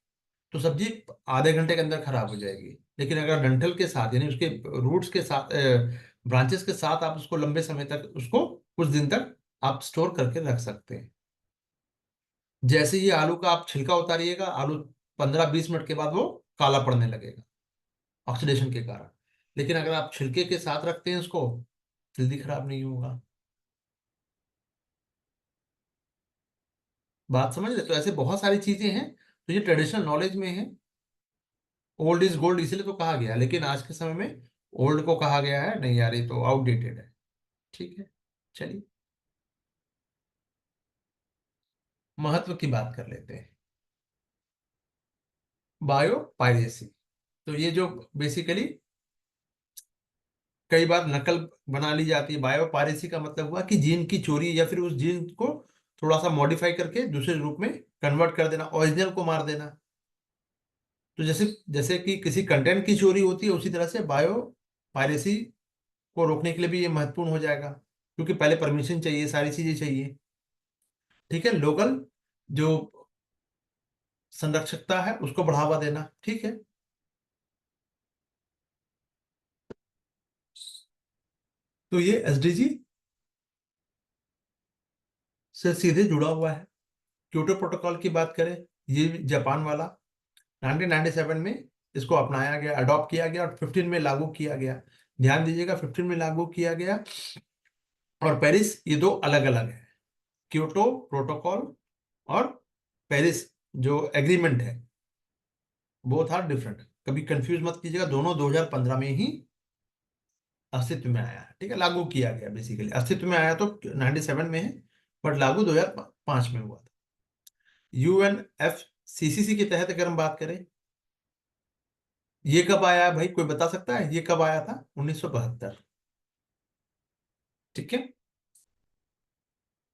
तो सब्जी आधे घंटे के अंदर खराब हो जाएगी, लेकिन अगर डंठल के साथ यानी उसके रूट्स के साथ, ब्रांचेस के साथ आप उसको लंबे समय तक, उसको कुछ दिन तक आप स्टोर करके रख सकते हैं। जैसे ही आलू का आप छिलका उतारिएगा, आलू 15-20 मिनट के बाद वो काला पड़ने लगेगा ऑक्सीडेशन के कारण। लेकिन अगर आप छिलके के साथ रखते हैं उसको, जल्दी खराब नहीं होगा। बात समझ रहे? तो ऐसे बहुत सारी चीजें हैं, तो ये ट्रेडिशनल नॉलेज में है। ओल्ड इज गोल्ड इसलिए तो कहा गया, लेकिन आज के समय में ओल्ड को कहा गया है नहीं यार, ये तो आउटडेटेड है। ठीक है, चलिए महत्व की बात कर लेते हैं। बायो पायरेसी, तो ये जो बेसिकली कई बार नकल बना ली जाती है। बायो पायरेसी का मतलब हुआ कि जीन की चोरी या फिर उस जीन को थोड़ा सा मॉडिफाई करके दूसरे रूप में कन्वर्ट कर देना, ओरिजिनल को मार देना। तो जैसे जैसे कि किसी कंटेंट की चोरी होती है, उसी तरह से बायो पायरेसी को रोकने के लिए भी ये महत्वपूर्ण हो जाएगा, क्योंकि पहले परमिशन चाहिए, सारी चीजें चाहिए। ठीक है, लोकल जो संरक्षकता है उसको बढ़ावा देना। ठीक है, तो ये एसडीजी से सीधे जुड़ा हुआ है। क्योटो प्रोटोकॉल की बात करें, ये जापान वाला 1997 में इसको अपनाया गया, अडॉप्ट किया गया और 15 में लागू किया गया। ध्यान दीजिएगा, 15 में लागू किया गया और पेरिस, ये दो अलग अलग है। क्योटो प्रोटोकॉल और पेरिस जो एग्रीमेंट है, बोथ आर डिफरेंट। कभी कंफ्यूज मत कीजिएगा, दोनों 2015 में ही अस्तित्व में आया है। ठीक है, लागू किया गया, बेसिकली अस्तित्व में आया तो 97 में है, बट लागू 2005 में हुआ था। यूएनएफसीसीसी के तहत अगर हम बात करें, ये कब आया है भाई, कोई बता सकता है ये कब आया था? 1972। ठीक है,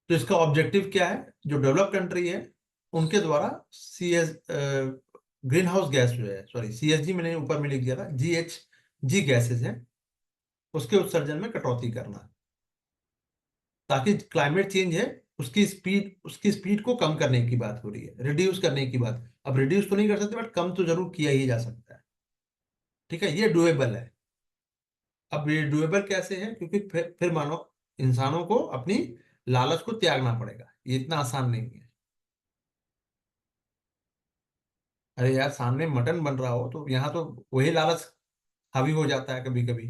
तो इसका ऑब्जेक्टिव क्या है? जो डेवलप कंट्री है उनके द्वारा ग्रीन हाउस गैस जो है, सॉरी सीएसजी मैंने ऊपर में लिख दिया था, जीएचजी गैसेस है, उसके उत्सर्जन में कटौती करना, ताकि क्लाइमेट चेंज है उसकी स्पीड को कम करने की बात हो रही है, रिड्यूस करने की बात। अब रिड्यूस तो नहीं कर सकते, बट कम तो जरूर किया ही जा सकता है। ठीक है, ये डुएबल है। अब ये डुएबल कैसे है? क्योंकि फिर मानो इंसानों को अपनी लालच को त्यागना पड़ेगा, ये इतना आसान नहीं है। अरे यार, सामने मटन बन रहा हो तो यहाँ तो वही लालच हावी हो जाता है कभी कभी।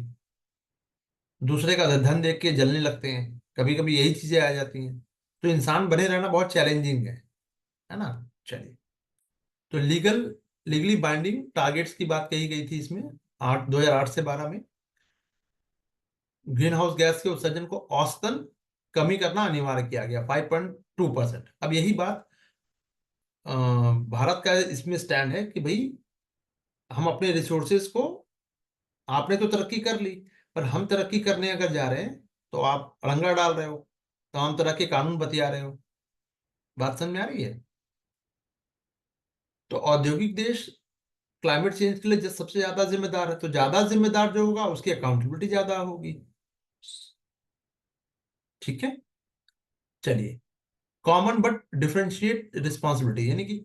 दूसरे का धन देख के जलने लगते हैं, कभी कभी यही चीजें आ जाती हैं। तो इंसान बने रहना बहुत चैलेंजिंग है ना। चलिए, तो लीगली बाइंडिंग टारगेट्स की बात कही गई थी इसमें, 2008 से 12 में ग्रीन हाउस गैस के उत्सर्जन को औसतन कमी करना अनिवार्य किया गया, 5.2%। अब यही बात भारत का इसमें स्टैंड है कि भाई हम अपने रिसोर्सेज को, आपने तो तरक्की कर ली, पर हम तरक्की करने अगर जा रहे हैं तो आप अड़ंगा डाल रहे हो, तमाम तरह के कानून बतिया रहे हो। बात समझ में आ रही है? तो औद्योगिक देश क्लाइमेट चेंज के लिए जो सबसे ज्यादा जिम्मेदार है, तो ज्यादा जिम्मेदार जो होगा उसकी अकाउंटेबिलिटी ज्यादा होगी। ठीक है, चलिए, कॉमन बट डिफरेंशिएट रिस्पॉन्सिबिलिटी, यानी कि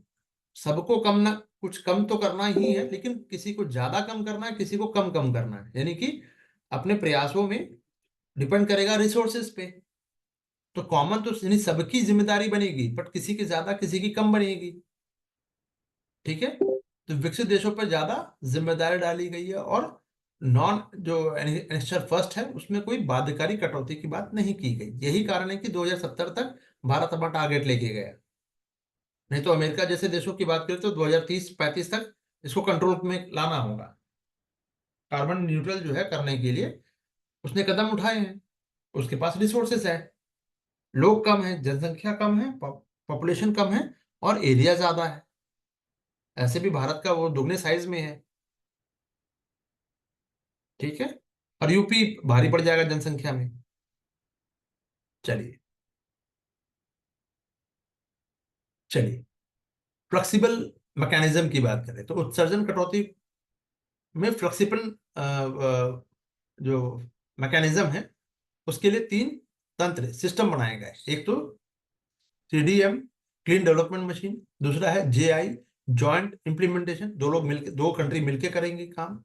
सबको कम ना, कुछ कम तो करना ही है, लेकिन किसी को ज्यादा कम करना है, किसी को कम कम करना है, यानी कि अपने प्रयासों में डिपेंड करेगा रिसोर्सेज पे। तो कॉमन तो यानी सबकी जिम्मेदारी बनेगी, बट किसी की ज्यादा किसी की कम बनेगी। ठीक है, तो विकसित देशों पर ज्यादा जिम्मेदारी डाली गई है, और नॉन जो एनेक्स्चर फर्स्ट है उसमें कोई बाध्यकारी कटौती की बात नहीं की गई। यही कारण है कि 2070 तक भारत अपना टारगेट लेके गया। नहीं तो अमेरिका जैसे देशों की बात करें तो 2030-35 तक इसको कंट्रोल में लाना होगा। कार्बन न्यूट्रल जो है करने के लिए उसने कदम उठाए हैं, उसके पास रिसोर्सेस है, लोग कम है, जनसंख्या कम है, पॉपुलेशन कम है, और एरिया ज्यादा है। ऐसे भी भारत का वो दुगने साइज में है। ठीक है। और यूपी भारी पड़ जाएगा जनसंख्या में। चलिए, चलिए फ्लेक्सिबल मैकेनिज्म की बात करें तो उत्सर्जन कटौती में फ्लेक्सिबल जो मैकेनिज्म है उसके लिए तीन तंत्र सिस्टम बनाए गए। एक तो सीडीएम, क्लीन डेवलपमेंट मशीन। दूसरा है जेआई, जॉइंट इम्प्लीमेंटेशन। दो लोग मिलकर, दो कंट्री मिलकर करेंगे काम।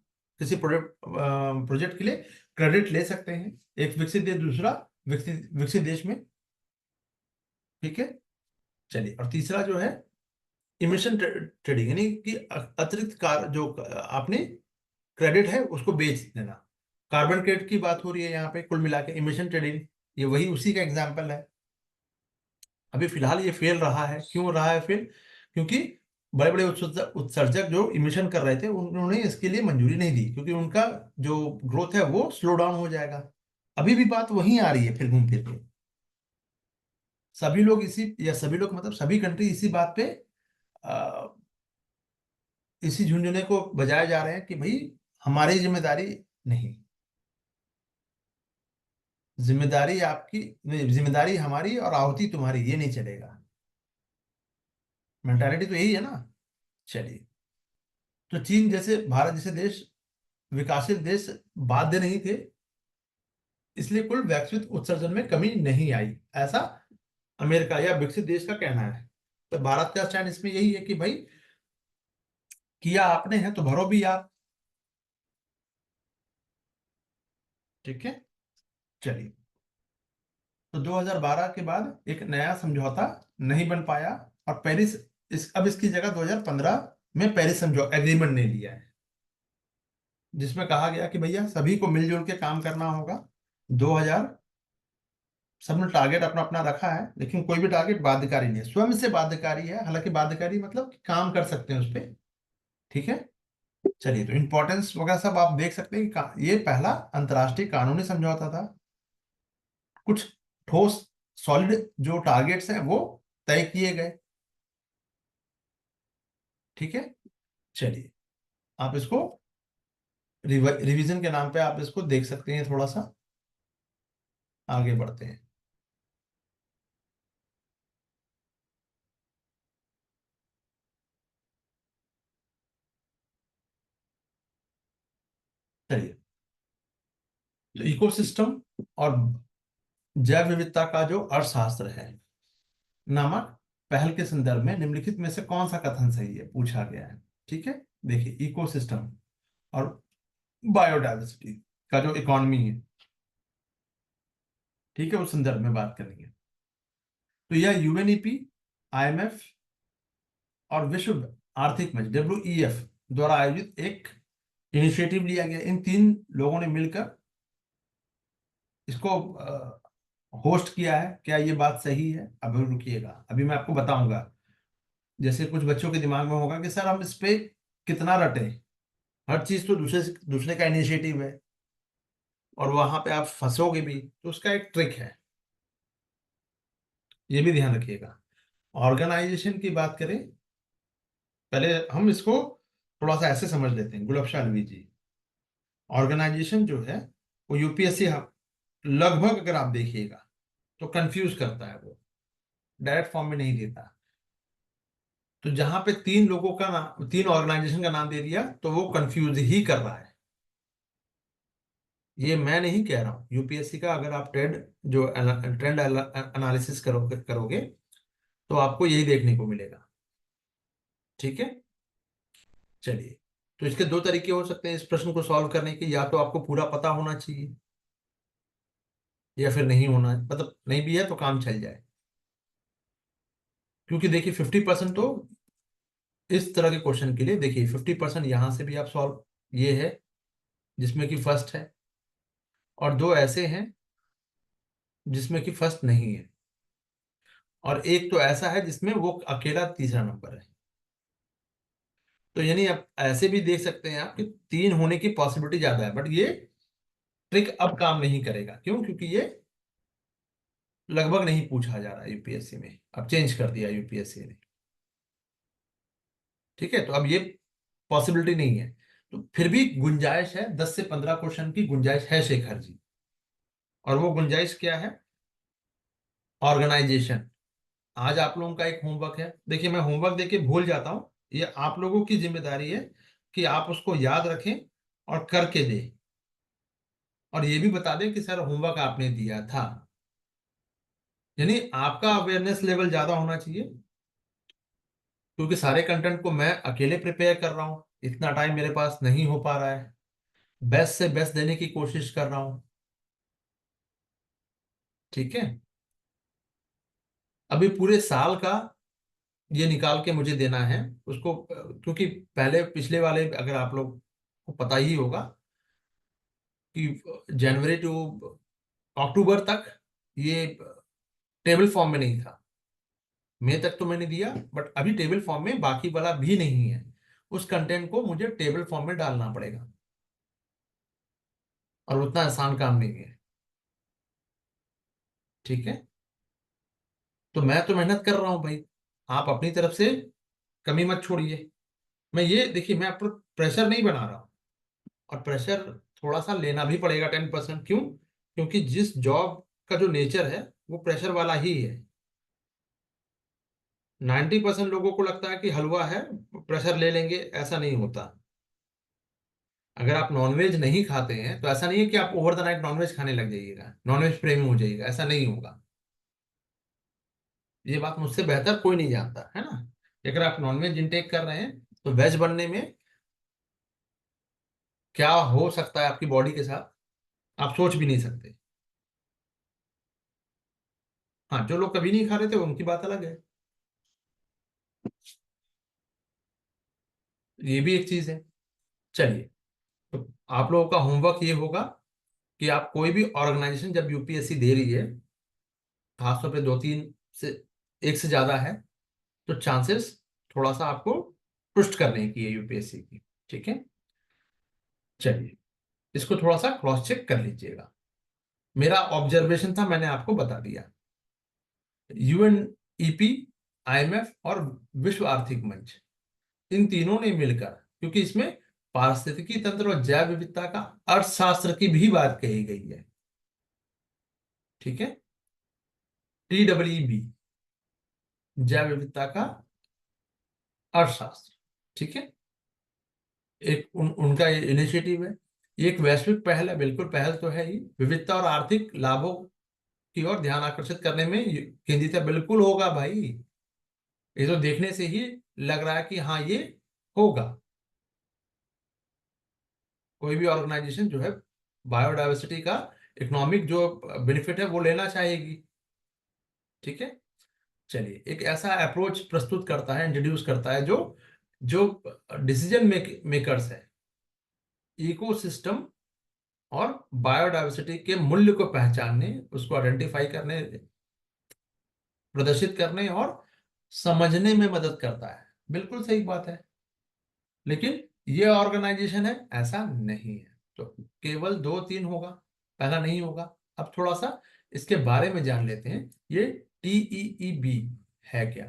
किसी प्रोजेक्ट प्रोजेक्ट के लिए क्रेडिट ले सकते हैं, एक विकसित देश, दूसरा विकसित विकसित देश में। ठीक है। चलिए, और तीसरा जो है इमिशन ट्रेडिंग, यानी कि अतिरिक्त कार जो आपने क्रेडिट है उसको बेच देना। कार्बन क्रेडिट की बात हो रही है यहाँ पे कुल मिला के। इमिशन ट्रेडिंग ये वही उसी का एग्जाम्पल है। अभी फिलहाल ये फेल रहा है। क्यों रहा है फेल? क्योंकि बड़े बड़े उत्सर्जक जो इमिशन कर रहे थे उन्होंने इसके लिए मंजूरी नहीं दी, क्योंकि उनका जो ग्रोथ है वो स्लो डाउन हो जाएगा। अभी भी बात वहीं आ रही है फिर घूम फिर के। सभी लोग इसी, या सभी लोग मतलब सभी कंट्री इसी बात पे आ, इसी झुंझुने को बजाए जा रहे हैं कि भाई हमारी जिम्मेदारी नहीं, जिम्मेदारी आपकी नहीं, जिम्मेदारी हमारी और आहुति तुम्हारी, ये नहीं चलेगा। मेंटालिटी तो यही है ना। चलिए, तो चीन जैसे, भारत जैसे देश, विकासशील देश बाध्य नहीं थे, इसलिए कुल वैश्विक उत्सर्जन में कमी नहीं आई, ऐसा अमेरिका या विकसित देश का कहना है। तो भारत का स्टैंड इसमें यही है कि भाई किया आपने है तो भरो भी आप। ठीक है। चलिए, तो 2012 के बाद एक नया समझौता नहीं बन पाया, और पेरिस, अब इसकी जगह 2015 में पेरिस समझौता एग्रीमेंट ने लिया है, जिसमें कहा गया कि भैया सभी को मिलजुल के काम करना होगा। 2000 सबने टारगेट अपना अपना रखा है, लेकिन कोई भी टारगेट बाध्यकारी नहीं है, स्वयं से बाध्यकारी है। हालांकि बाध्यकारी मतलब कि काम कर सकते हैं उस पर। ठीक है। चलिए, तो इंपॉर्टेंस वगैरह सब आप देख सकते हैं कि ये पहला अंतर्राष्ट्रीय कानूनी समझौता था। कुछ ठोस सॉलिड जो टारगेट्स हैं वो तय किए गए। ठीक है। चलिए, आप इसको रिवीजन के नाम पे आप इसको देख सकते हैं थोड़ा सा। आगे बढ़ते हैं। चलिए, तो इकोसिस्टम और जैव विविधता का जो अर्थशास्त्र है नामक पहल के संदर्भ में निम्नलिखित में से कौन सा कथन सही है, पूछा गया है। ठीक है। देखिए, इकोसिस्टम और बायोडाइवर्सिटी का जो इकोनॉमी है, ठीक है, उस संदर्भ में बात करेंगे। तो यह यूएनईपी, आईएमएफ और विश्व आर्थिक मंच डब्ल्यूईएफ द्वारा आयोजित एक इनिशिएटिव लिया गया। इन तीन लोगों ने मिलकर इसको होस्ट किया है। क्या ये बात सही है? अभी रुकिएगा, अभी मैं आपको बताऊंगा। जैसे कुछ बच्चों के दिमाग में होगा कि सर हम इस पे कितना रटे, हर चीज तो दूसरे का इनिशिएटिव है और वहां पे आप फंसोगे भी। तो उसका एक ट्रिक है, ये भी ध्यान रखिएगा। ऑर्गेनाइजेशन की बात करें, पहले हम इसको थोड़ा सा ऐसे समझ लेते हैं, गुलाब शाह नबी जी। ऑर्गेनाइजेशन जो है वो यूपीएससी लगभग अगर आप देखिएगा तो कंफ्यूज करता है, वो डायरेक्ट फॉर्म में नहीं देता। तो जहां पे तीन लोगों का नाम, तीन ऑर्गेनाइजेशन का नाम दे दिया तो वो कंफ्यूज ही कर रहा है। ये मैं नहीं कह रहा हूँ, यूपीएससी का अगर आप ट्रेंड एनालिसिस करोगे तो आपको यही देखने को मिलेगा। ठीक है। चलिए, तो इसके दो तरीके हो सकते हैं इस प्रश्न को सॉल्व करने के। या तो आपको पूरा पता होना चाहिए, या फिर नहीं होना, मतलब नहीं भी है तो काम चल जाए। क्योंकि देखिए 50% तो इस तरह के क्वेश्चन के लिए, देखिए 50% यहां से भी आप सॉल्व, ये है जिसमें कि फर्स्ट है, और दो ऐसे हैं जिसमें कि फर्स्ट नहीं है, और एक तो ऐसा है जिसमें वो अकेला तीसरा नंबर है। तो यानी आप ऐसे भी देख सकते हैं आप कि तीन होने की पॉसिबिलिटी ज्यादा है, बट ये ट्रिक अब काम नहीं करेगा। क्यों? क्योंकि ये लगभग नहीं पूछा जा रहा है यूपीएससी में, अब चेंज कर दिया यूपीएससी ने। ठीक है, तो अब ये पॉसिबिलिटी नहीं है। तो फिर भी गुंजाइश है, 10 से 15 क्वेश्चन की गुंजाइश है शेखर जी। और वो गुंजाइश क्या है? ऑर्गेनाइजेशन। आज आप लोगों का एक होमवर्क है, देखिए मैं होमवर्क देके भूल जाता हूँ, ये आप लोगों की जिम्मेदारी है कि आप उसको याद रखें और करके दें, और ये भी बता दें कि सर होमवर्क आपने दिया था। यानी आपका अवेयरनेस लेवल ज्यादा होना चाहिए, क्योंकि सारे कंटेंट को मैं अकेले प्रिपेयर कर रहा हूँ, इतना टाइम मेरे पास नहीं हो पा रहा है, बेस्ट से बेस्ट देने की कोशिश कर रहा हूँ। ठीक है। अभी पूरे साल का ये निकाल के मुझे देना है उसको, क्योंकि पहले पिछले वाले अगर आप लोग को पता ही होगा कि जनवरी टू अक्टूबर तक ये टेबल फॉर्म में नहीं था। मई तक तो मैंने दिया, बट अभी टेबल फॉर्म में बाकी वाला भी नहीं है। उस कंटेंट को मुझे टेबल फॉर्म में डालना पड़ेगा, और उतना आसान काम नहीं है। ठीक है। तो मैं तो मेहनत कर रहा हूं भाई, आप अपनी तरफ से कमी मत छोड़िए। मैं ये देखिए, मैं आप पर प्रेशर नहीं बना रहा हूं, और प्रेशर थोड़ा सा लेना भी पड़ेगा, 10%। क्यों? क्योंकि जिस जॉब का जो नेचर है वो प्रेशर वाला ही है। 90% लोगों को लगता है कि हलवा है, प्रेशर ले लेंगे, ऐसा नहीं होता। अगर आप नॉनवेज नहीं खाते हैं तो ऐसा नहीं है कि आप ओवर द नाइट नॉनवेज खाने लग जाइएगा, नॉनवेज प्रेमी हो जाइएगा, ऐसा नहीं होगा। ये बात मुझसे बेहतर कोई नहीं जानता है ना। अगर आप नॉनवेज इंटेक कर रहे हैं तो वेज बनने में क्या हो सकता है आपकी बॉडी के साथ, आप सोच भी नहीं सकते। हाँ, जो लोग कभी नहीं खा रहे थे उनकी बात अलग है। ये भी एक चीज है। चलिए, तो आप लोगों का होमवर्क ये होगा कि आप कोई भी ऑर्गेनाइजेशन जब यूपीएससी दे रही है, खासतौर पे 2-3 से, एक से ज्यादा है, तो चांसेस थोड़ा सा आपको पुश करने की है यूपीएससी की। ठीक है। चलिए, इसको थोड़ा सा क्रॉस चेक कर लीजिएगा। मेरा ऑब्जर्वेशन था, मैंने आपको बता दिया। यूएनईपी, आईएमएफ और विश्व आर्थिक मंच, इन तीनों ने मिलकर, क्योंकि इसमें पारिस्थितिकी तंत्र और जैव विविधता का अर्थशास्त्र की भी बात कही गई है। ठीक है। TEEB, जैव विविधता का अर्थशास्त्र। ठीक है। एक उनका इनिशिएटिव है। ये एक वैश्विक पहल है, बिल्कुल पहल तो है ही, विविधता और आर्थिक लाभों की ओर ध्यान आकर्षित करने में केंद्रित है। बिल्कुल होगा भाई, ये तो देखने से ही लग रहा है कि हाँ ये होगा। कोई भी ऑर्गेनाइजेशन जो है बायोडायवर्सिटी का इकोनॉमिक जो बेनिफिट है वो लेना चाहेगी। ठीक है। चलिए, एक ऐसा अप्रोच प्रस्तुत करता है, इंट्रोड्यूस करता है, जो जो डिसीजन मेकर्स है, इकोसिस्टम और बायोडायवर्सिटी के मूल्य को पहचानने, उसको आइडेंटिफाई करने, प्रदर्शित करने और समझने में मदद करता है। बिल्कुल सही बात है। लेकिन ये ऑर्गेनाइजेशन है, ऐसा नहीं है। तो केवल 2-3 होगा, पहला नहीं होगा। अब थोड़ा सा इसके बारे में जान लेते हैं, ये TEEB है क्या,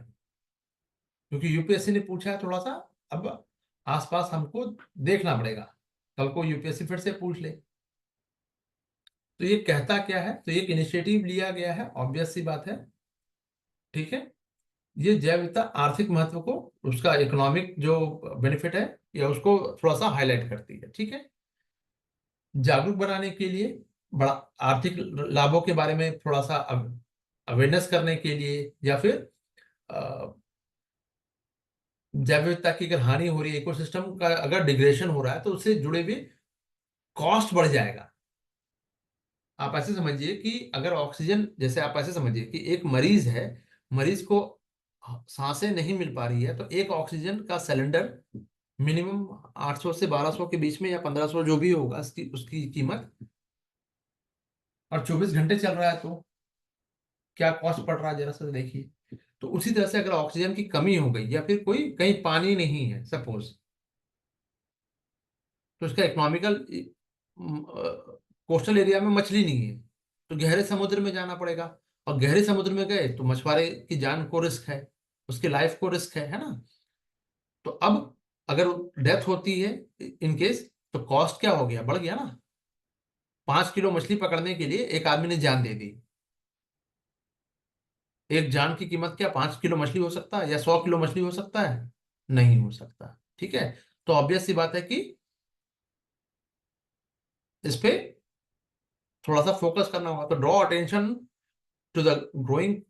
क्योंकि यूपीएससी ने पूछा है थोड़ा सा। अब आसपास हमको देखना पड़ेगा, कल को यूपीएससी फिर से पूछ ले। तो ये कहता क्या है? तो एक इनिशिएटिव लिया गया है, ऑब्वियस सी बात है। ठीक है। ये जैव विविधता आर्थिक महत्व को, उसका इकोनॉमिक जो बेनिफिट है, या उसको थोड़ा सा हाईलाइट करती है। ठीक है। जागरूक बनाने के लिए, बड़ा आर्थिक लाभों के बारे में थोड़ा सा अवेयरनेस करने के लिए, या फिर अ, जैव विविधता की अगर हानि हो रही है, इकोसिस्टम का अगर डिग्रेडेशन हो रहा है, तो उससे जुड़े हुए कॉस्ट बढ़ जाएगा। आप ऐसे समझिए कि अगर ऑक्सीजन, जैसे आप ऐसे समझिए कि एक मरीज है, मरीज को सांसें नहीं मिल पा रही है, तो एक ऑक्सीजन का सिलेंडर मिनिमम 800 से 1200 के बीच में, या 1500 जो भी होगा उसकी उसकी कीमत, और 24 घंटे चल रहा है, तो क्या कॉस्ट पड़ रहा है जरा सा देखिए। तो उसी तरह से अगर ऑक्सीजन की कमी हो गई, या फिर कोई कहीं पानी नहीं है सपोज, तो इसका इकोनॉमिकल, कोस्टल एरिया में मछली नहीं है, तो गहरे समुद्र में जाना पड़ेगा। और गहरे समुद्र में गए तो मछुआरे की जान को रिस्क है, उसकी लाइफ को रिस्क है ना। तो अब अगर डेथ होती है इन केस, तो कॉस्ट क्या हो गया, बढ़ गया ना। 5 किलो मछली पकड़ने के लिए एक आदमी ने जान दे दी। एक जान की कीमत क्या 5 किलो मछली हो सकता है या 100 किलो मछली हो सकता है? नहीं हो सकता। ठीक है, तो ऑब्वियस सी बात है कि इस पे थोड़ा सा फोकस करना होगा। तो draw attention to the growing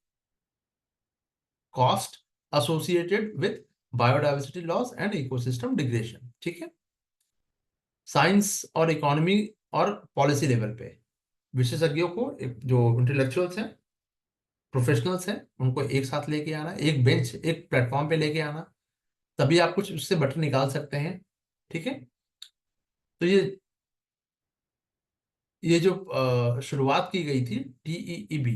cost associated with biodiversity loss and ecosystem degradation. ठीक है, साइंस और इकोनॉमी और पॉलिसी लेवल पे विशेषज्ञों को, जो इंटेलेक्चुअल्स हैं, प्रोफेशनल्स हैं, उनको एक साथ लेके आना, एक बेंच, एक प्लेटफॉर्म पे लेके आना, तभी आप कुछ उससे बटन निकाल सकते हैं। ठीक है, तो ये जो शुरुआत की गई थी TEEB,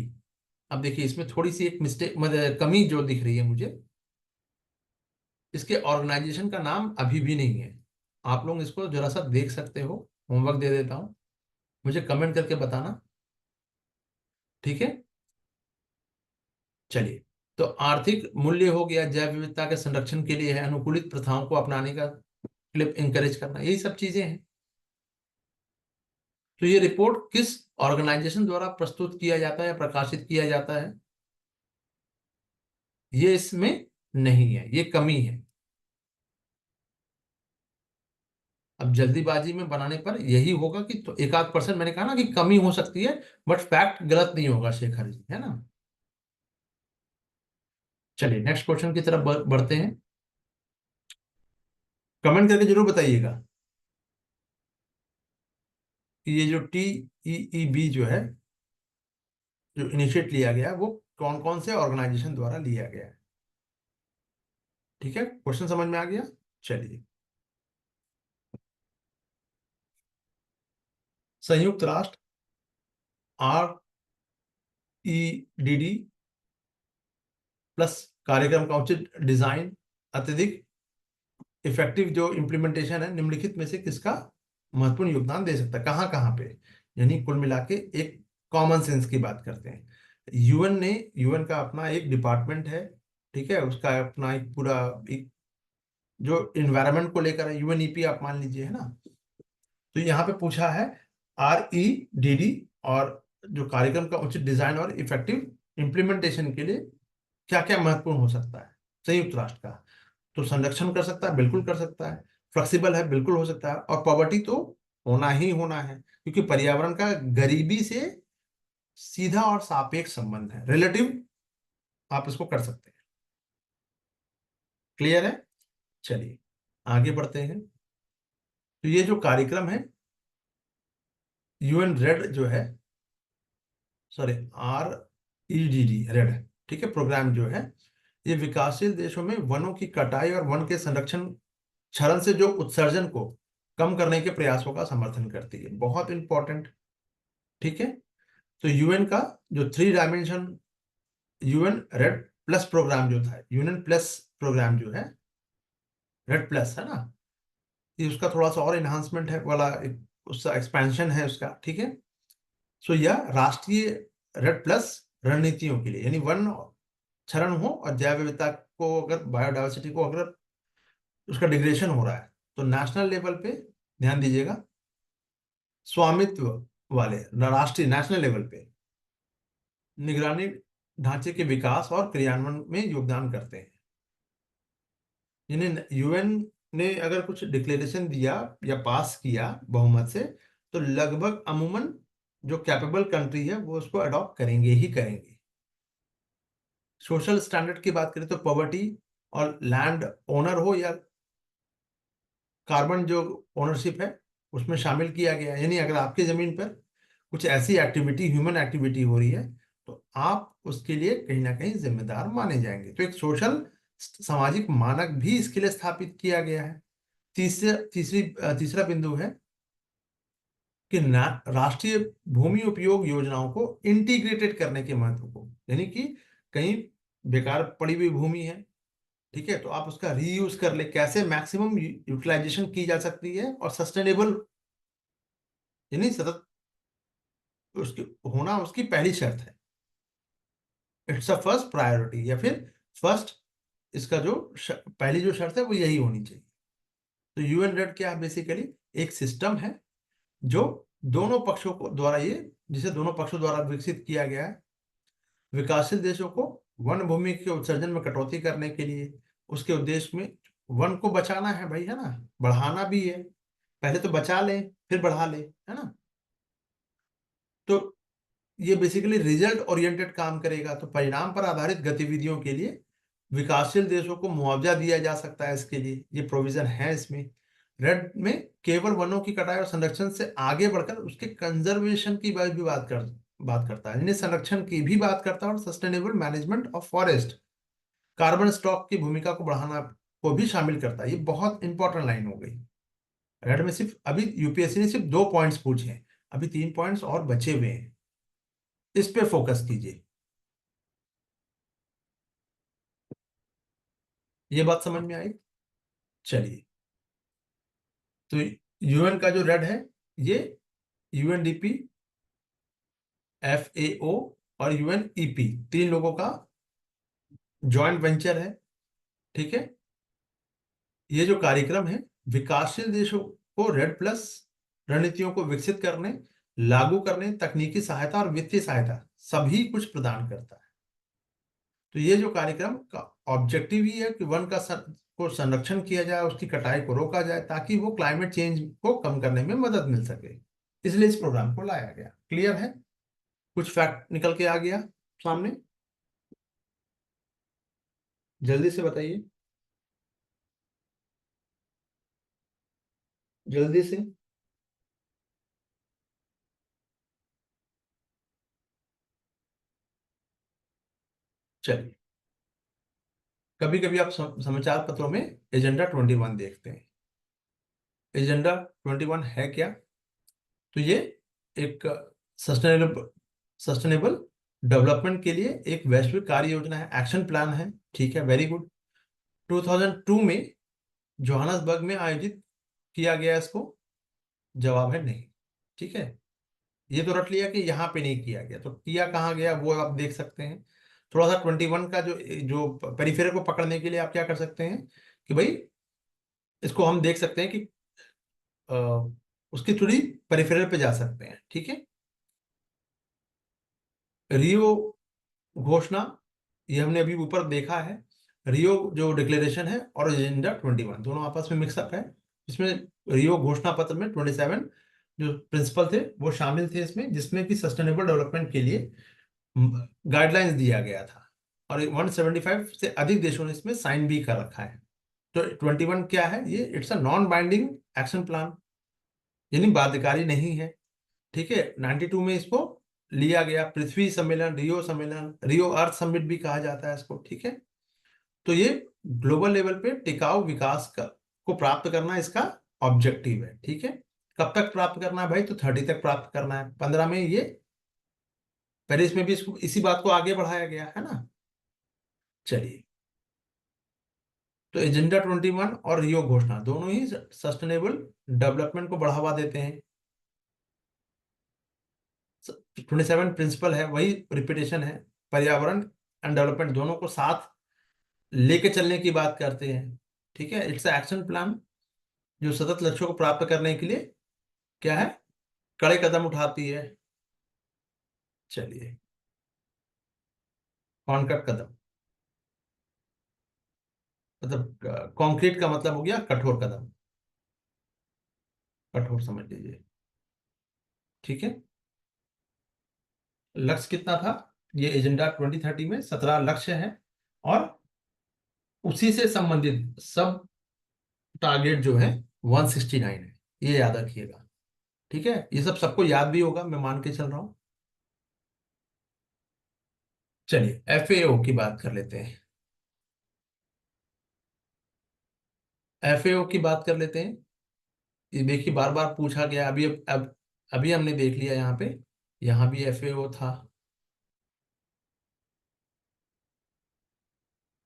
अब देखिए इसमें थोड़ी सी एक मिस्टेक, मतलब कमी जो दिख रही है मुझे, इसके ऑर्गेनाइजेशन का नाम अभी भी नहीं है। आप लोग इसको जरा सा देख सकते हो, होमवर्क दे देता हूं, मुझे कमेंट करके बताना। ठीक है, चलिए। तो आर्थिक मूल्य हो गया, जैव विविधता के संरक्षण के लिए है, अनुकूलित प्रथाओं को अपनाने का लिए इंकरेज करना, यही सब चीजें हैं। तो ये रिपोर्ट किस ऑर्गेनाइजेशन द्वारा प्रस्तुत किया जाता है, प्रकाशित किया जाता है, ये इसमें नहीं है, ये कमी है। अब जल्दीबाजी में बनाने पर यही होगा कि तो एक आध परसेंट, मैंने कहा ना कि कमी हो सकती है, बट फैक्ट गलत नहीं होगा शेखर जी, है ना। चलिए नेक्स्ट क्वेश्चन की तरफ बढ़ते हैं। कमेंट करके जरूर बताइएगा कि ये जो TEEB जो है, जो इनिशिएट लिया गया है, वो कौन कौन से ऑर्गेनाइजेशन द्वारा लिया गया है। ठीक है, क्वेश्चन समझ में आ गया। चलिए, संयुक्त राष्ट्र REDD प्लस कार्यक्रम का उचित डिजाइन, अत्यधिक इफेक्टिव जो इम्प्लीमेंटेशन है, निम्नलिखित में से किसका महत्वपूर्ण योगदान दे सकता है, कहाँ कहाँ पे, यानी कुल मिला के एक कॉमन सेंस की बात करते हैं। यूएन का अपना एक डिपार्टमेंट है। ठीक है, उसका अपना एक पूरा एक जो इन्वायरमेंट को लेकर है, UNEP आप मान लीजिए, है ना। तो यहाँ पे पूछा है REDD और जो कार्यक्रम का उचित डिजाइन और इफेक्टिव इम्प्लीमेंटेशन के लिए क्या क्या महत्वपूर्ण हो सकता है संयुक्त राष्ट्र का। तो संरक्षण कर सकता है, बिल्कुल कर सकता है। फ्लेक्सिबल है, बिल्कुल हो सकता है। और पॉवर्टी तो होना ही होना है, क्योंकि पर्यावरण का गरीबी से सीधा और सापेक्ष संबंध है, रिलेटिव, आप इसको कर सकते हैं। क्लियर है। चलिए आगे बढ़ते हैं। तो ये जो कार्यक्रम है UN रेड जो है, सॉरी REDD रेड, ठीक है, प्रोग्राम जो है, ये विकासशील देशों में वनों की कटाई और वन के संरक्षण, क्षरण से जो उत्सर्जन को कम करने के प्रयासों का समर्थन करती है, बहुत इंपॉर्टेंट। ठीक है, तो UN का जो 3 dimension UN red plus program जो था, UN प्लस प्रोग्राम जो है, रेड प्लस है ना, ये उसका थोड़ा सा और इन्हांसमेंट है वाला, उसका एक्सपेंशन है उसका। ठीक है, सो यह राष्ट्रीय रेड प्लस रणनीतियों के लिए, यानी वन क्षरण हो और जैव विविधता को, अगर बायोडाइवर्सिटी को अगर उसका डिग्रेडेशन हो रहा है, तो नेशनल लेवल पे ध्यान दीजिएगा, स्वामित्व वाले राष्ट्रीय नेशनल लेवल पे निगरानी ढांचे के विकास और क्रियान्वयन में योगदान करते हैं। यानी UN ने अगर कुछ डिक्लेरेशन दिया या पास किया बहुमत से, तो लगभग अमूमन जो कैपेबल कंट्री है वो उसको अडॉप्ट करेंगे ही करेंगे। सोशल स्टैंडर्ड की बात करें तो पॉवर्टी और लैंड ओनर हो या कार्बन जो ओनरशिप है उसमें शामिल किया गया है। यानी अगर आपकी जमीन पर कुछ ऐसी एक्टिविटी, ह्यूमन एक्टिविटी हो रही है, तो आप उसके लिए कहीं ना कहीं जिम्मेदार माने जाएंगे। तो एक सोशल सामाजिक मानक भी इसके लिए स्थापित किया गया है। तीसरा बिंदु है कि राष्ट्रीय भूमि उपयोग योजनाओं को इंटीग्रेटेड करने के महत्व को, यानी कि कहीं बेकार पड़ी हुई भूमि है, ठीक है, तो आप उसका रीयूज कर ले, कैसे मैक्सिमम यूटिलाइजेशन की जा सकती है और सस्टेनेबल, यानी सतत उसकी होना उसकी पहली शर्त है। इट्स अ फर्स्ट प्रायोरिटी, या फिर फर्स्ट, इसका जो पहली जो शर्त है वो यही होनी चाहिए। तो यूएन रेड क्या है? बेसिकली एक सिस्टम है जो दोनों पक्षों को द्वारा ये जिसे दोनों पक्षों द्वारा विकसित किया गया है, विकासशील देशों को वन भूमि के उत्सर्जन में कटौती करने के लिए। उसके उद्देश्य में वन को बचाना है भाई, है ना, बढ़ाना भी है। पहले तो बचा ले फिर बढ़ा ले, है ना। तो ये बेसिकली रिजल्ट ओरिएंटेड काम करेगा। तो परिणाम पर आधारित गतिविधियों के लिए विकासशील देशों को मुआवजा दिया जा सकता है, इसके लिए ये प्रोविजन है इसमें। रेड में केवल वनों की कटाई और संरक्षण से आगे बढ़कर उसके कंजर्वेशन की भी बात करता है, यानी संरक्षण की भी बात करता है, और sustainable management of forest, carbon stock की भूमिका को बढ़ाना को भी शामिल करता है। ये बहुत इंपॉर्टेंट लाइन हो गई। रेड में सिर्फ अभी यूपीएससी ने सिर्फ 2 पॉइंट्स पूछे हैं, अभी 3 पॉइंट्स और बचे हुए हैं, इस पे फोकस कीजिए। ये बात समझ में आई? चलिए, तो यूएन का जो रेड है ये यूएनडीपी, एफएओ और यूएनईपी 3 लोगों का जॉइंट वेंचर है, ठीक है। ये जो कार्यक्रम है विकासशील देशों को रेड प्लस रणनीतियों को विकसित करने, लागू करने, तकनीकी सहायता और वित्तीय सहायता सभी कुछ प्रदान करता है। तो ये जो कार्यक्रम का ऑब्जेक्टिव ही है कि वन को संरक्षण किया जाए, उसकी कटाई को रोका जाए, ताकि वो क्लाइमेट चेंज को कम करने में मदद मिल सके। इसलिए इस प्रोग्राम को लाया गया। क्लियर है? कुछ फैक्ट निकल के आ गया सामने? जल्दी से बताइए, जल्दी से। चलिए, कभी कभी आप समाचार पत्रों में एजेंडा 21 देखते हैं। एजेंडा 21 है क्या? तो ये एक सस्टेनेबल सस्टेनेबल डेवलपमेंट के लिए एक वैश्विक कार्य योजना है, एक्शन प्लान है, ठीक है, वेरी गुड। 2002 में जोहानसबर्ग में आयोजित किया गया इसको। जवाब है नहीं, ठीक है। ये तो रट लिया कि यहाँ पे नहीं किया गया, तो किया कहाँ गया वो आप देख सकते हैं। थोड़ा सा 21 का जो जो पेरिफेरल को पकड़ने के लिए आप क्या कर सकते हैं कि भाई इसको हम देख सकते हैं कि अ, उसकी थोड़ी पेरिफेरल पे जा सकते हैं, ठीक है। रियो घोषणा, ये हमने अभी ऊपर देखा है। रियो जो डिक्लेरेशन है और एजेंडा 21 दोनों आपस में मिक्सअप है। इसमें रियो घोषणा पत्र में 27 जो प्रिंसिपल थे वो शामिल थे इसमें, जिसमें कि सस्टेनेबल डेवलपमेंट के लिए गाइडलाइंस दिया गया था। और 175 से अधिक देशों ने इसमें साइन भी कर रखा है। तो 21 क्या है? ये it's a non binding action plan, यानी बाध्यकारी नहीं है, ठीक है। 92 में इसको लिया गया। पृथ्वी सम्मेलन, रियो सम्मेलन, रियो अर्थ समिट भी कहा जाता है इसको, ठीक है। तो ये ग्लोबल लेवल पे टिकाऊ विकास को प्राप्त करना इसका ऑब्जेक्टिव है, ठीक है। कब तक प्राप्त करना है भाई? तो 30 तक प्राप्त करना है। 15 में ये पेरिस में भी इसको इसी बात को आगे बढ़ाया गया है ना। चलिए, तो एजेंडा 21 और रियो घोषणा दोनों ही सस्टेनेबल डेवलपमेंट को बढ़ावा देते हैं। 27 प्रिंसिपल है, वही रिपीटेशन है। पर्यावरण एंड डेवलपमेंट दोनों को साथ लेके चलने की बात करते हैं, ठीक है। इट्स एक्शन प्लान जो सतत लक्ष्यों को प्राप्त करने के लिए क्या है, कड़े कदम उठाती है। चलिए, कॉन्क्रीट कदम मतलब कॉन्क्रीट का मतलब हो गया कठोर कदम, कठोर समझ लीजिए, ठीक है। लक्ष्य कितना था? ये एजेंडा 2030 में 17 लक्ष्य है, और उसी से संबंधित सब टारगेट जो है 169 है, ये याद रखिएगा, ठीक है। ये सब सबको याद भी होगा, मैं मान के चल रहा हूं। चलिए, एफएओ की बात कर लेते हैं। एफएओ की बात कर लेते हैं। ये देखिए बार बार पूछा गया, अभी हमने देख लिया यहाँ पे, यहाँ भी एफएओ था,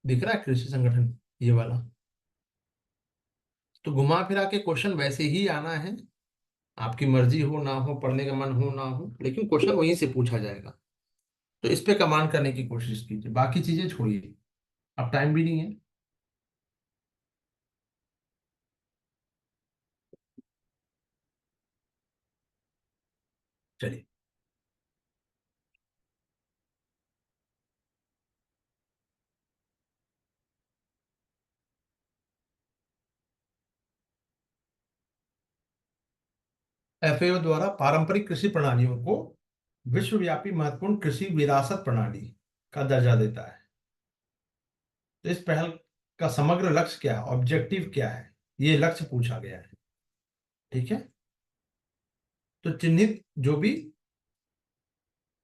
दिख रहा है कृषि संगठन, ये वाला। तो घुमा फिरा के क्वेश्चन वैसे ही आना है, आपकी मर्जी हो ना हो, पढ़ने का मन हो ना हो, लेकिन क्वेश्चन वहीं से पूछा जाएगा। तो इस पे कमांड करने की कोशिश कीजिए, बाकी चीजें छोड़िए, अब टाइम भी नहीं है। चलिए, एफएओ द्वारा पारंपरिक कृषि प्रणालियों को विश्वव्यापी महत्वपूर्ण कृषि विरासत प्रणाली का दर्जा देता है। तो इस पहल का समग्र लक्ष्य क्या है, ऑब्जेक्टिव क्या है, ये लक्ष्य पूछा गया है। ठीक है, तो चिन्हित जो भी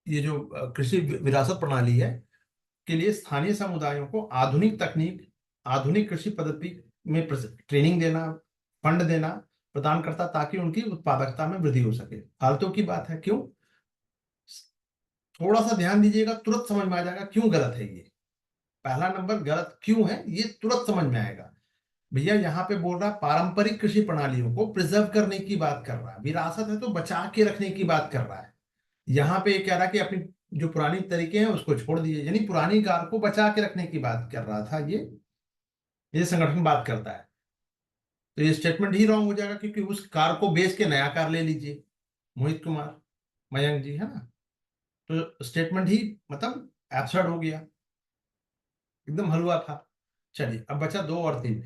ये जो कृषि विरासत प्रणाली है के लिए स्थानीय समुदायों को आधुनिक तकनीक, आधुनिक कृषि पद्धति में ट्रेनिंग देना, फंड देना प्रदान करता, ताकि उनकी उत्पादकता में वृद्धि हो सके। फालतू की बात है, क्यों? थोड़ा सा ध्यान दीजिएगा, तुरंत समझ में आ जाएगा क्यों गलत है ये। पहला नंबर गलत क्यों है ये तुरंत समझ में आएगा। भैया यहाँ पे बोल रहा है पारंपरिक कृषि प्रणालियों को प्रिजर्व करने की बात कर रहा है, विरासत है तो बचा के रखने की बात कर रहा है। यहाँ पे ये कह रहा है कि अपनी जो पुरानी तरीके हैं उसको छोड़ दीजिए, यानी पुरानी कार को बचा के रखने की बात कर रहा था ये संगठन बात करता है। तो ये स्टेटमेंट ही रॉन्ग हो जाएगा, क्योंकि उस कार को बेच के नया कार ले लीजिए, मोहित कुमार, मयंक जी, है ना। तो स्टेटमेंट ही मतलब एब्सर्ड हो गया, एकदम हलवा था। चलिए, अब बचा दो और तीन।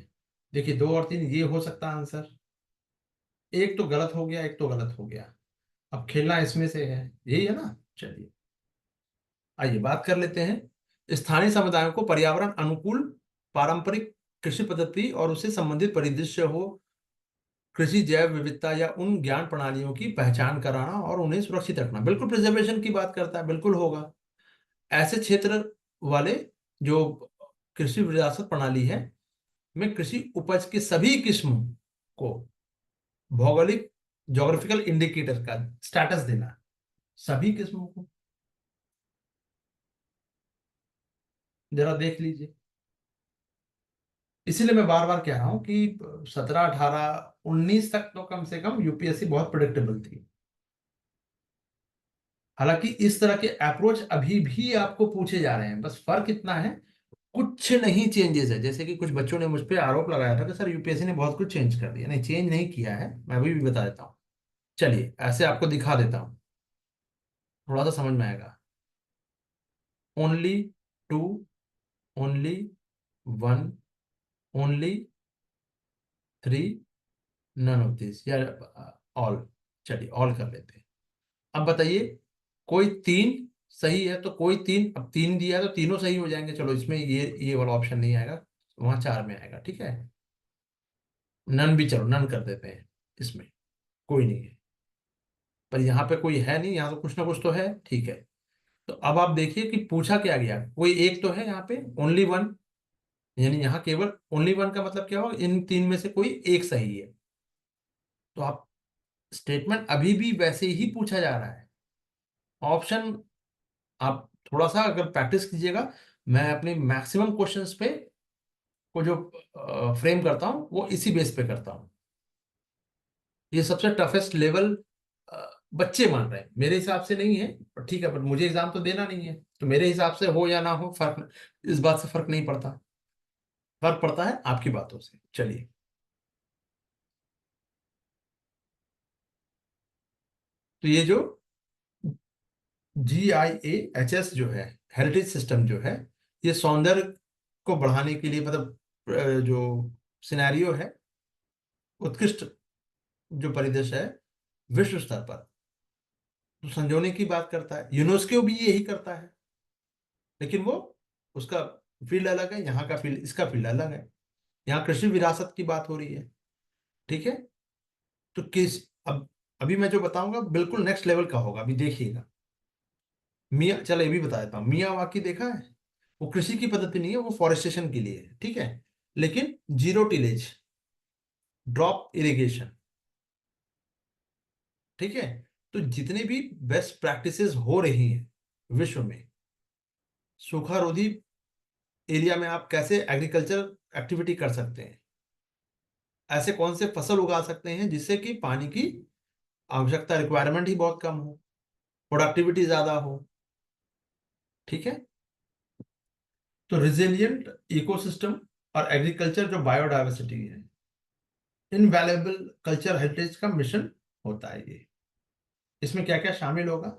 देखिए, दो और तीन ये हो सकता है आंसर। एक तो गलत हो गया, एक तो गलत हो गया। अब खेलना इसमें से है, यही है ना। चलिए, आइए बात कर लेते हैं। स्थानीय समुदायों को पर्यावरण अनुकूल पारंपरिक कृषि पद्धति और उससे संबंधित परिदृश्य हो, कृषि जैव विविधता या उन ज्ञान प्रणालियों की पहचान कराना और उन्हें सुरक्षित रखना। बिल्कुल प्रिजर्वेशन की बात करता है, बिल्कुल होगा। ऐसे क्षेत्र वाले जो कृषि विरासत प्रणाली है में कृषि उपज की सभी किस्मों को भौगोलिक जोग्राफिकल इंडिकेटर का स्टेटस देना, सभी किस्मों को। जरा देख लीजिए, इसीलिए मैं बार बार कह रहा हूं कि 17, 18, 19 तक तो कम से कम यूपीएससी बहुत प्रिडिक्टेबल थी। हालांकि इस तरह के अप्रोच अभी भी आपको पूछे जा रहे हैं, बस फर्क इतना है, कुछ नहीं चेंजेस है। जैसे कि कुछ बच्चों ने मुझ पर आरोप लगाया था कि सर यूपीएससी ने बहुत कुछ चेंज कर दिया। नहीं, चेंज नहीं किया है, मैं अभी भी बता देता हूँ। चलिए, ऐसे आपको दिखा देता हूँ, थोड़ा सा समझ में आएगा। Only two, only one, only three, none of this, या ऑल। चलिए, ऑल कर लेते हैं। अब बताइए, कोई तीन सही है तो कोई तीन, अब तीन दिया है तो तीनों सही हो जाएंगे। चलो, इसमें ये वाला ऑप्शन नहीं आएगा, वहां चार में आएगा। ठीक है, नन भी, चलो नन कर देते हैं, इसमें कोई नहीं है। पर यहाँ पे कोई है नहीं, यहाँ तो कुछ ना कुछ तो है। ठीक है, तो अब आप देखिए कि पूछा क्या गया। कोई एक तो है यहाँ पे, ओनली वन, यानी यहाँ केवल ओनली वन का मतलब क्या होगा, इन तीन में से कोई एक सही है। तो आप स्टेटमेंट अभी भी वैसे ही पूछा जा रहा है। ऑप्शन आप थोड़ा सा अगर प्रैक्टिस कीजिएगा, मैं अपने मैक्सिमम क्वेश्चंस पे को जो फ्रेम करता हूँ वो इसी बेस पे करता हूँ। ये सबसे टफेस्ट लेवल बच्चे मान रहे हैं, मेरे हिसाब से नहीं है। पर ठीक है, पर मुझे एग्जाम तो देना नहीं है, तो मेरे हिसाब से हो या ना हो, फर्क इस बात से फर्क नहीं पड़ता। फर्क पड़ता है आपकी बातों से। चलिए, तो ये जो GIAHS जो है, हेरिटेज सिस्टम जो है, ये सौंदर्य को बढ़ाने के लिए, मतलब जो सिनेरियो है, उत्कृष्ट जो परिदृश्य है विश्व स्तर पर, तो संजोने की बात करता है। यूनेस्को भी यही करता है, लेकिन वो उसका फील्ड अलग है, यहाँ का फील्ड, इसका फील्ड अलग है। यहाँ कृषि विरासत की बात हो रही है। ठीक है, तो किस, अब अभी मैं जो बताऊंगा बिल्कुल नेक्स्ट लेवल का होगा, अभी देखिएगा। मियाँ, चलो ये भी बता देता हूँ, मियावाकी देखा है? वो कृषि की पद्धति नहीं है, वो फॉरेस्टेशन के लिए है। ठीक है, लेकिन जीरो टिलेज, ड्रॉप इरिगेशन। ठीक है, तो जितने भी बेस्ट प्रैक्टिसेस हो रही हैं विश्व में, सूखा रोधी एरिया में आप कैसे एग्रीकल्चर एक्टिविटी कर सकते हैं, ऐसे कौन से फसल उगा सकते हैं जिससे कि पानी की आवश्यकता, रिक्वायरमेंट ही बहुत कम हो, प्रोडक्टिविटी ज्यादा हो। ठीक है, तो रिजिलियंट इकोसिस्टम और एग्रीकल्चर जो बायोडायवर्सिटी है, इनवैल्यूएबल कल्चर हेरिटेज का मिशन होता है ये। इसमें क्या क्या शामिल होगा?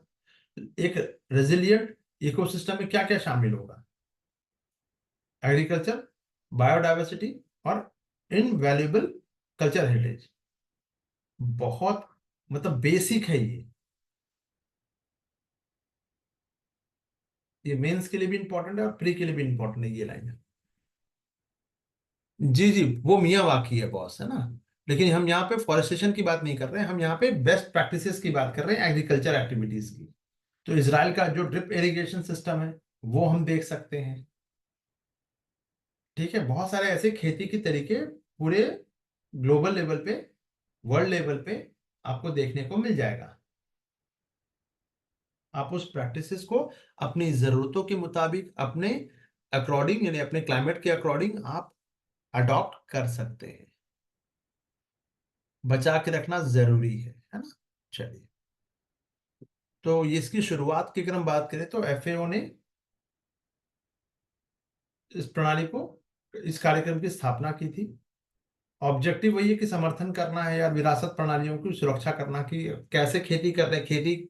एक रेजिलियंट इकोसिस्टम में क्या क्या शामिल होगा? एग्रीकल्चर, बायोडाइवर्सिटी और इनवैल्यूएबल कल्चर हेरिटेज। बहुत मतलब बेसिक है ये। मेंस के लिए भी इंपॉर्टेंट है और प्री के लिए भी इंपॉर्टेंट है ये लाइन। जी जी, वो मियावाकी है बॉस, है ना। लेकिन हम यहाँ पे फॉरेस्टेशन की बात नहीं कर रहे हैं, हम यहाँ पे बेस्ट प्रैक्टिसेस की बात कर रहे हैं, एग्रीकल्चर एक्टिविटीज की। तो इसराइल का जो ड्रिप इरिगेशन सिस्टम है वो हम देख सकते हैं। ठीक है, बहुत सारे ऐसे खेती के तरीके पूरे ग्लोबल लेवल पे, वर्ल्ड लेवल पे आपको देखने को मिल जाएगा। आप उस प्रैक्टिसेस को अपनी जरूरतों के मुताबिक, अपने अकॉर्डिंग, यानी अपने क्लाइमेट के अकॉर्डिंग आप अडॉप्ट कर सकते हैं। बचा के रखना जरूरी है ना। चलिए, तो ये इसकी शुरुआत की अगर हम बात करें तो एफएओ ने इस प्रणाली को, इस कार्यक्रम की स्थापना की थी। ऑब्जेक्टिव वही है कि समर्थन करना है यार, विरासत प्रणालियों की सुरक्षा करना, कि कैसे खेती कर रहे हैं। खेती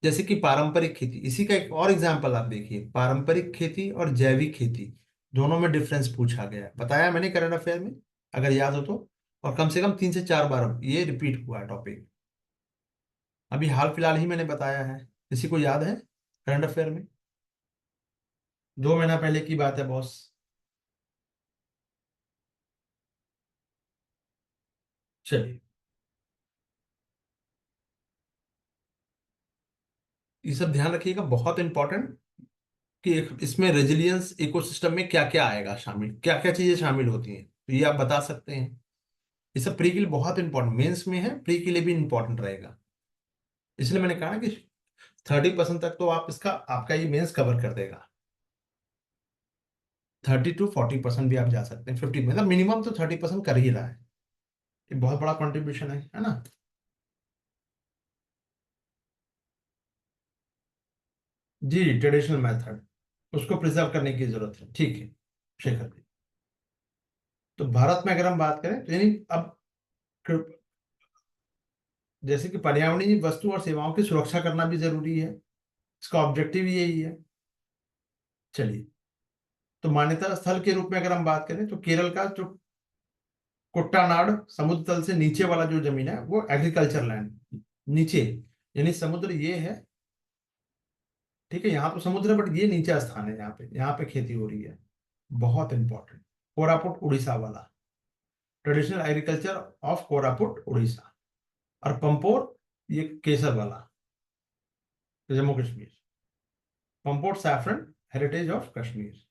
जैसे कि पारंपरिक खेती, इसी का एक और एग्जांपल आप देखिए, पारंपरिक खेती और जैविक खेती दोनों में डिफरेंस पूछा गया है, बताया मैंने करंट अफेयर में, अगर याद हो तो। और कम से कम 3 से 4 बार ये रिपीट हुआ है टॉपिक। अभी हाल फिलहाल ही मैंने बताया है, किसी को याद है करंट अफेयर में? 2 महीना पहले की बात है बॉस। चलिए, ये सब ध्यान रखिएगा, बहुत इंपॉर्टेंट, कि इसमें रेजिलियंस इकोसिस्टम में क्या क्या आएगा शामिल, क्या क्या चीजें शामिल होती हैं, तो ये आप बता सकते हैं। ये सब प्री के लिए बहुत इंपॉर्टेंट, मेंस में है, प्री के लिए भी इंपॉर्टेंट रहेगा। इसलिए मैंने कहा ना कि 30% तक तो आप इसका, आपका ये मेंस कवर कर देगा। 30 to 40% भी आप जा सकते हैं, 50 मतलब मिनिमम तो 30% कर ही रहा है। ये बहुत बड़ा कंट्रीब्यूशन है ना। जी, ट्रेडिशनल मेथड, उसको प्रिजर्व करने की जरूरत है, ठीक है शेखर जी। तो भारत में अगर हम बात करें तो यानी अब जैसे कि पर्यावरणीय वस्तु और सेवाओं की सुरक्षा करना भी जरूरी है, इसका ऑब्जेक्टिव यही है। चलिए, तो मान्यता स्थल के रूप में अगर हम बात करें तो केरल का जो कुट्टानाड, समुद्र तल से नीचे वाला जो जमीन है वो एग्रीकल्चर लैंड, नीचे, यानी समुद्र ये है। ठीक है, यहाँ तो समुद्र है बट ये नीचा स्थान है, यहाँ पे खेती हो रही है। बहुत इंपॉर्टेंट, कोरापुट उड़ीसा वाला, traditional agriculture of Koraput Orissa. और पंपोर, ये केसर वाला, Jammu Kashmir, Pampore saffron heritage of Kashmir.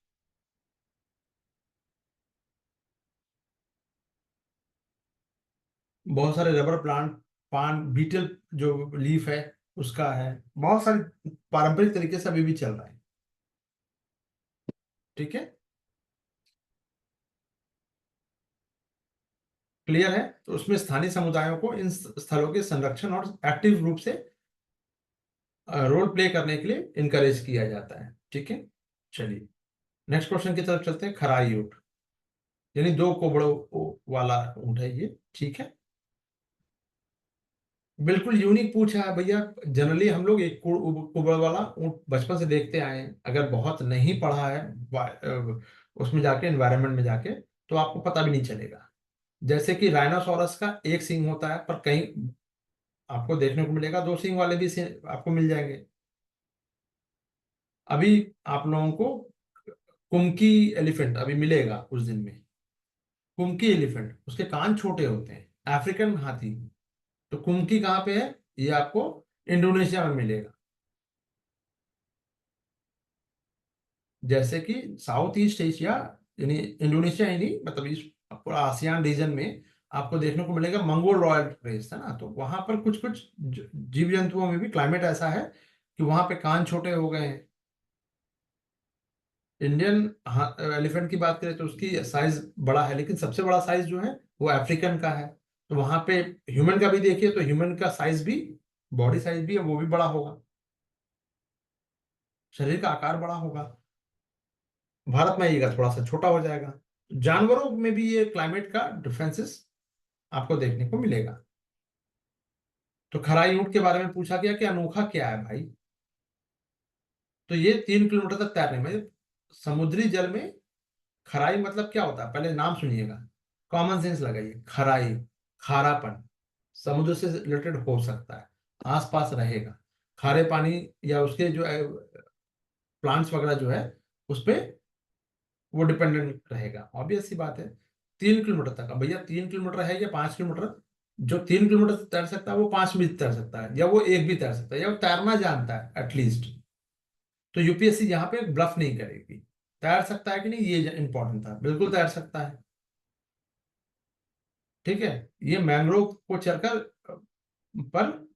बहुत सारे रबर प्लांट, पान बीटल जो लीफ है उसका है, बहुत सारे पारंपरिक तरीके से अभी भी चल रहा है। ठीक है, क्लियर है। तो उसमें स्थानीय समुदायों को इन स्थलों के संरक्षण और एक्टिव रूप से रोल प्ले करने के लिए इनकरेज किया जाता है। ठीक है, चलिए नेक्स्ट क्वेश्चन की तरफ चलते हैं। खराई ऊंट, यानी 2 कोबड़ों वाला ऊंट है ये। ठीक है, बिल्कुल यूनिक पूछा है भैया। जनरली हम लोग एक कुबड़ वाला ऊंट बचपन से देखते आए हैं, अगर बहुत नहीं पढ़ा है उसमें जाके, एनवायरनमेंट में जाके, तो आपको पता भी नहीं चलेगा। जैसे कि राइनोसोरस का एक सींग होता है, पर कहीं आपको देखने को मिलेगा 2 सींग वाले भी आपको मिल जाएंगे। अभी आप लोगों को कुमकी एलिफेंट अभी मिलेगा कुछ दिन में। कुमकी एलिफेंट, उसके कान छोटे होते हैं, अफ्रीकन हाथी। तो कुमकी कहाँ पे है? ये आपको इंडोनेशिया में मिलेगा। जैसे कि साउथ ईस्ट एशिया, यानी इंडोनेशिया ही नहीं, मतलब इस पूरा आसियान रीजन में आपको देखने को मिलेगा मंगोल रॉयल रेस, है ना। तो वहां पर कुछ कुछ जीव जंतुओं में भी क्लाइमेट ऐसा है कि वहां पे कान छोटे हो गए हैं। इंडियन एलिफेंट की बात करें तो उसकी साइज बड़ा है, लेकिन सबसे बड़ा साइज जो है वो अफ्रीकन का है। तो वहां पे ह्यूमन का भी देखिए तो ह्यूमन का साइज भी, बॉडी साइज भी है वो भी बड़ा होगा, शरीर का आकार बड़ा होगा। भारत में आइएगा थोड़ा सा छोटा हो जाएगा। जानवरों में भी ये क्लाइमेट का डिफरेंसेस आपको देखने को मिलेगा। तो खराई ऊंट के बारे में पूछा गया कि अनोखा क्या है भाई। तो ये 3 किलोमीटर तक तैरने में, समुद्री जल में खराई मतलब क्या होता है, पहले नाम सुनिएगा, कॉमन सेंस लगाइए। खराई, खारापन, समुद्र से रिलेटेड हो सकता है, आसपास रहेगा, खारे पानी या उसके जो प्लांट्स वगैरह जो है उस पे वो डिपेंडेंट रहेगा, ऑब्वियस सी बात है। 3 किलोमीटर तक, अब भैया 3 किलोमीटर है या 5 किलोमीटर, जो 3 किलोमीटर तैर सकता है वो 5 भी तैर सकता है, या वो एक भी तैर सकता है, या वो तैरना जानता है एटलीस्ट। तो यूपीएससी यहाँ पे ब्लफ नहीं करेगी। तैर सकता है कि नहीं ये इंपॉर्टेंट था, बिल्कुल तैर सकता है। ठीक है। ये मैंग्रोव को चरकर पर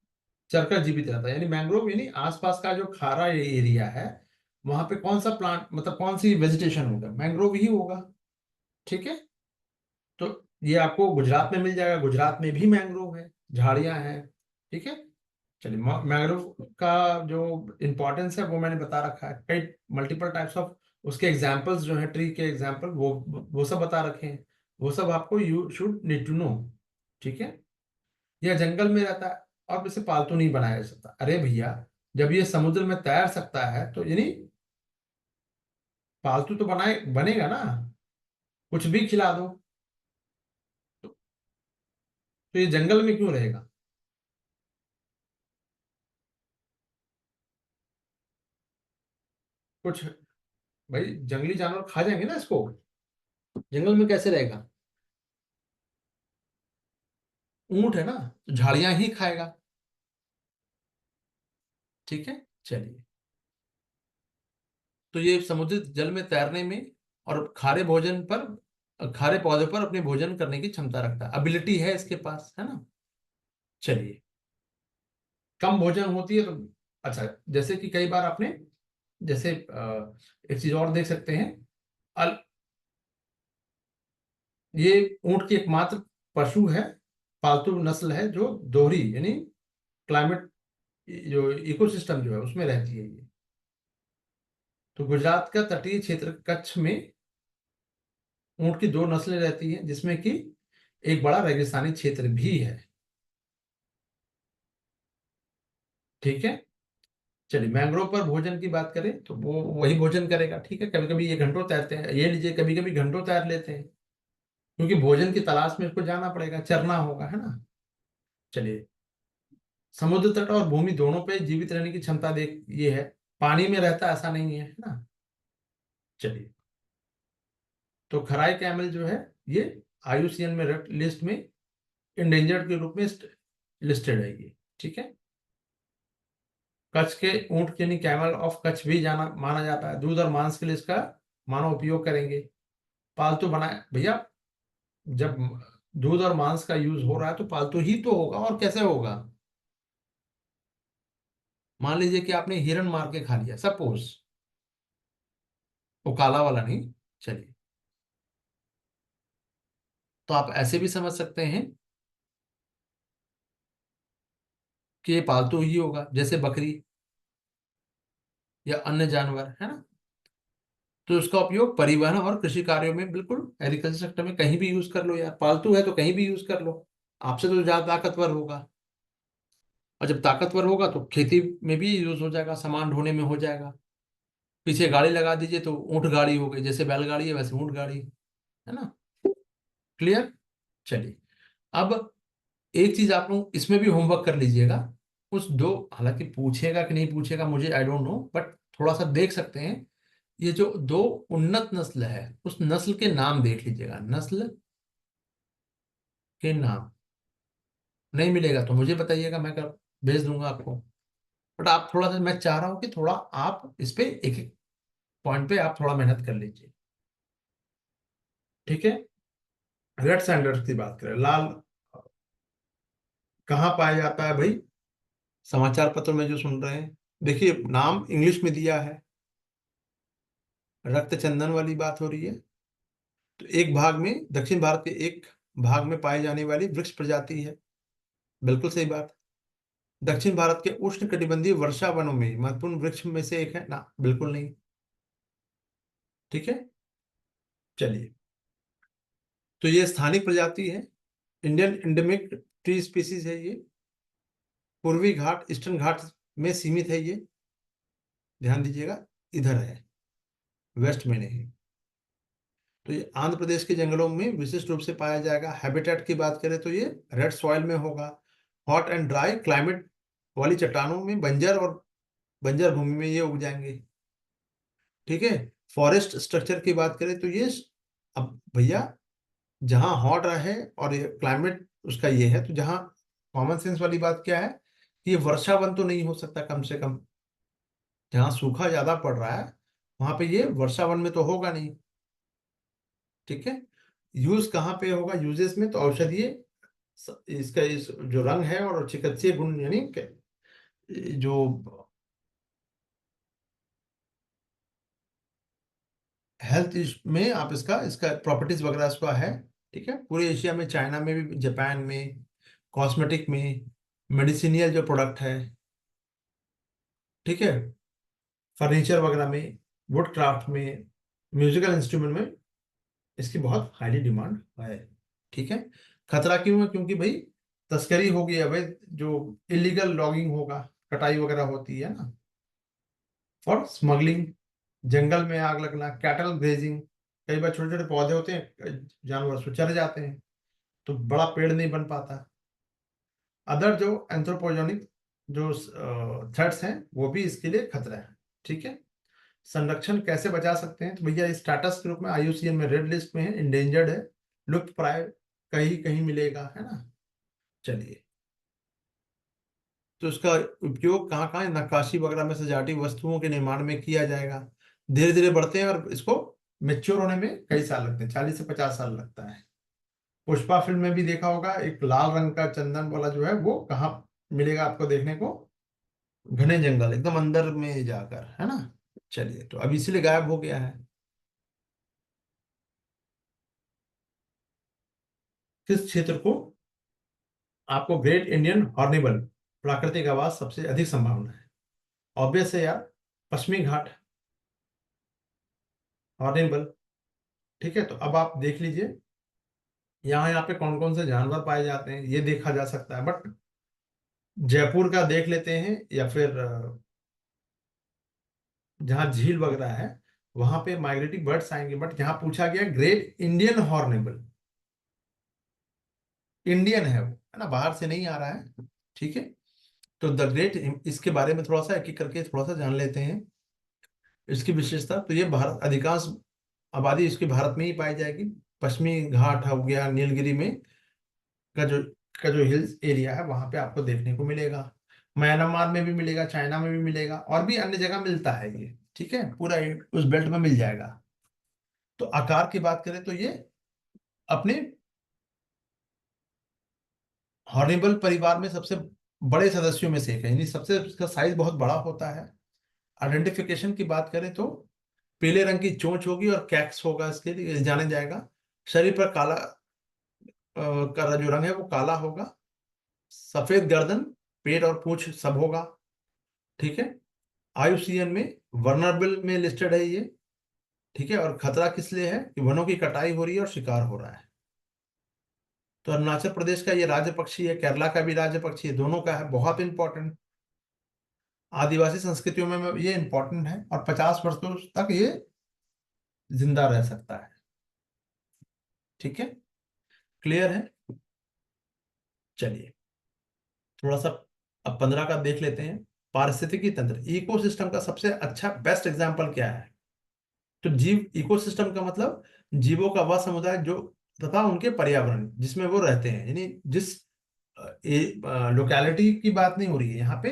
चरकर जीवित रहता है, यानी मैंग्रोव यानी आसपास का जो खारा एरिया है वहां पे कौन सा प्लांट, मतलब कौन सी वेजिटेशन होगा, मैंग्रोव ही होगा। ठीक है। तो ये आपको गुजरात में मिल जाएगा, गुजरात में भी मैंग्रोव है, झाड़ियां हैं। ठीक है। चलिए, मैंग्रोव का जो इम्पोर्टेंस है वो मैंने बता रखा है, कई मल्टीपल टाइप्स ऑफ उसके एग्जांपल्स जो है, ट्री के एग्जांपल वो सब बता रखे हैं, वो सब आपको you should need to know. ठीक है। यह जंगल में रहता है और इसे पालतू नहीं बनाया जा सकता। अरे भैया, जब ये समुद्र में तैर सकता है तो यानी पालतू तो बनाए बनेगा ना, कुछ भी खिला दो तो ये जंगल में क्यों रहेगा। कुछ, भाई जंगली जानवर खा जाएंगे ना इसको, जंगल में कैसे रहेगा। ऊंट है ना, तो झाड़ियां ही खाएगा। ठीक है। चलिए, तो ये समुद्री जल में तैरने में और खारे भोजन पर, खारे पौधे पर अपने भोजन करने की क्षमता रखता है, एबिलिटी है इसके पास, है ना। चलिए, कम भोजन होती है तो, अच्छा, जैसे कि कई बार आपने, जैसे एक चीज और देख सकते हैं, अल, ये ऊंट की एकमात्र पशु है, पालतू नस्ल है जो दोहरी यानी क्लाइमेट, जो इकोसिस्टम जो है उसमें रहती है ये। तो गुजरात का तटीय क्षेत्र कच्छ में ऊंट की 2 नस्लें रहती हैं, जिसमें कि एक बड़ा रेगिस्तानी क्षेत्र भी है। ठीक है। चलिए, मैंग्रोव पर भोजन की बात करें तो वो वही भोजन करेगा। ठीक है। कभी कभी ये घंटों तैरते हैं, ये लीजिए कभी कभी घंटों तैर लेते हैं, क्योंकि भोजन की तलाश में इसको जाना पड़ेगा, चरना होगा, है ना। चलिए, समुद्र तट और भूमि दोनों पे जीवित रहने की क्षमता देख ये है, पानी में रहता ऐसा नहीं है ना। चलिए, तो खराई कैमल जो है ये आईयूसीएन में रेड लिस्ट में इंडेंजर्ड के रूप में लिस्टेड है ये। ठीक है। कच्छ के ऊंट यानी कैमल ऑफ कच्छ भी जाना माना जाता है, दूध और मांस के लिए इसका मानव उपयोग करेंगे। पालतू बनाए भैया, जब दूध और मांस का यूज हो रहा है तो पालतू ही तो होगा, और कैसे होगा। मान लीजिए कि आपने हिरन मार के खा लिया, सपोज, वो काला वाला नहीं। चलिए, तो आप ऐसे भी समझ सकते हैं कि ये पालतू ही होगा, जैसे बकरी या अन्य जानवर, है ना। तो उसका उपयोग परिवहन और कृषि कार्यों में, बिल्कुल एग्रीकल्चर सेक्टर में कहीं भी यूज कर लो यार, पालतू है तो कहीं भी यूज कर लो, आपसे तो ज्यादा ताकतवर होगा। और जब ताकतवर होगा तो खेती में भी यूज हो जाएगा, सामान ढोने में हो जाएगा। पीछे गाड़ी लगा दीजिए तो ऊंट गाड़ी हो गई, जैसे बैलगाड़ी है वैसे ऊंट गाड़ी, है ना। क्लियर। चलिए, अब एक चीज आप लोग इसमें भी होमवर्क कर लीजिएगा, उस दो, हालांकि पूछेगा कि नहीं पूछेगा मुझे आई डोंट नो, बट थोड़ा सा देख सकते हैं। ये जो 2 उन्नत नस्ल है उस नस्ल के नाम देख लीजिएगा, नस्ल के नाम। नहीं मिलेगा तो मुझे बताइएगा, मैं कर भेज दूंगा आपको। बट आप थोड़ा सा, मैं चाह रहा हूँ कि थोड़ा आप इस पे एक एक पॉइंट पे आप थोड़ा मेहनत कर लीजिए। ठीक है। रेड सैंडर्स की बात करें, लाल कहाँ पाया जाता है भाई, समाचार पत्र में जो सुन रहे हैं, देखिए नाम इंग्लिश में दिया है, रक्त चंदन वाली बात हो रही है। तो एक भाग में, दक्षिण भारत के एक भाग में पाई जाने वाली वृक्ष प्रजाति है, बिल्कुल सही बात। दक्षिण भारत के उष्ण कटिबंधीय वर्षा वनों में महत्वपूर्ण वृक्ष में से एक है ना, बिल्कुल नहीं। ठीक है। चलिए, तो ये स्थानिक प्रजाति है, इंडियन एंडेमिक ट्री स्पीसीज है ये। पूर्वी घाट, ईस्टर्न घाट में सीमित है ये, ध्यान दीजिएगा, इधर है, वेस्ट में नहीं। तो ये आंध्र प्रदेश के जंगलों में विशिष्ट रूप से पाया जाएगा। हैबिटेट की बात करें तो ये रेड सॉइल में होगा। हॉट एंड ड्राई क्लाइमेट वाली चट्टानों में, बंजर और बंजर भूमि में ये उग जाएंगे। ठीक है। फॉरेस्ट स्ट्रक्चर की बात करें तो ये, अब भैया जहाँ हॉट रहे और ये क्लाइमेट उसका ये है, तो जहाँ कॉमन सेंस वाली बात क्या है कि ये वर्षावन तो नहीं हो सकता, कम से कम जहाँ सूखा ज्यादा पड़ रहा है वहां पे ये वर्षावन में तो होगा नहीं। ठीक है। यूज कहाँ पे होगा, यूजेस में तो औषधीय, इसका इस जो रंग है और चिकित्सीय गुण, यानी जो हेल्थ में आप इसका इसका प्रॉपर्टीज वगैरह इसका है। ठीक है। पूरे एशिया में, चाइना में भी, जापान में, कॉस्मेटिक में, मेडिसिनियल जो प्रोडक्ट है, ठीक है, फर्नीचर वगैरह में, वुड क्राफ्ट में, म्यूजिकल इंस्ट्रूमेंट में इसकी बहुत हाईली डिमांड है। ठीक है। खतरा क्यों है, क्योंकि भाई तस्करी होगी, अवैध जो इलीगल लॉगिंग होगा, कटाई वगैरह होती है ना, और स्मगलिंग, जंगल में आग लगना, कैटल ग्रेजिंग, कई बार छोटे छोटे पौधे होते हैं, जानवर उसमें चले जाते हैं तो बड़ा पेड़ नहीं बन पाता। अदर जो एंथ्रोपोजेनिक जो थ्रेट्स हैं वो भी इसके लिए खतरा है। ठीक है। संरक्षण कैसे बचा सकते हैं, तो भैया स्टेटस के रूप में आईयूसीएन में रेड लिस्ट में है, इंडेंजर्ड है, लुप्त प्राय कहीं कहीं मिलेगा, है ना। चलिए, तो इसका उपयोग कहाँ कहाँ, नक्काशी वगैरह में, सजावटी वस्तुओं के निर्माण में किया जाएगा। धीरे धीरे बढ़ते हैं और इसको मेच्योर होने में कई साल लगते हैं, 40 से 50 साल लगता है। पुष्पा फिल्म में भी देखा होगा, एक लाल रंग का चंदन वाला जो है वो कहाँ मिलेगा आपको देखने को, घने जंगल एकदम अंदर में जाकर, है ना। चलिए, तो अब इसीलिए गायब हो गया है। किस क्षेत्र को आपको ग्रेट इंडियन हॉर्निबल प्राकृतिक आवाज सबसे अधिक संभावना है? ऑब्वियस है यार, पश्चिमी घाट, हॉर्निबल। ठीक है। तो अब आप देख लीजिए यहाँ यहाँ पे कौन कौन से जानवर पाए जाते हैं, ये देखा जा सकता है। बट जयपुर का देख लेते हैं, या फिर जहाँ झील वगैरह है वहां पे माइग्रेटिंग बर्ड्स आएंगे। बट यहाँ पूछा गया ग्रेट इंडियन हॉर्निबल, इंडियन है वो, है ना, बाहर से नहीं आ रहा है। ठीक है। तो द ग्रेट, इसके बारे में थोड़ा सा एक एक करके थोड़ा सा जान लेते हैं। इसकी विशेषता तो ये, भारत अधिकांश आबादी इसकी भारत में ही पाई जाएगी। पश्चिमी घाट हो गया, नीलगिरी में का जो हिल्स एरिया है वहां पे आपको देखने को मिलेगा। म्यांमार में भी मिलेगा, चाइना में भी मिलेगा, और भी अन्य जगह मिलता है ये। ठीक है। पूरा उस बेल्ट में मिल जाएगा। तो आकार की बात करें तो ये अपने हॉर्निबल परिवार में सबसे बड़े सदस्यों में से एक है, यानी सबसे उसका साइज बहुत बड़ा होता है। आइडेंटिफिकेशन की बात करें तो पीले रंग की चोंच होगी और कैक्स होगा, इसके लिए जाने जाएगा। शरीर पर काला का जो रंग है वो काला होगा। सफेद गर्दन, पेट और पूंछ सब होगा। ठीक है। आईयूसीएन में वर्नरेबल में लिस्टेड है ये। ठीक है। और खतरा किस लिए है कि वनों की कटाई हो रही है और शिकार हो रहा है। तो अरुणाचल प्रदेश का ये राज्य पक्षी है, केरला का भी राज्य पक्षी है, दोनों का है, बहुत इंपॉर्टेंट। आदिवासी संस्कृतियों में ये इंपॉर्टेंट है, और 50 वर्षों तक ये जिंदा रह सकता है। ठीक है। क्लियर है। चलिए, थोड़ा सा अब 15 का देख लेते हैं। पारिस्थितिकी तंत्र, इकोसिस्टम का सबसे अच्छा बेस्ट एग्जांपल क्या है? तो जीव, इकोसिस्टम का मतलब जीवों का वह समुदाय जो, तथा उनके पर्यावरण जिसमें वो रहते हैं, यानी जिस लोकेलिटी की बात नहीं हो रही है यहाँ पे।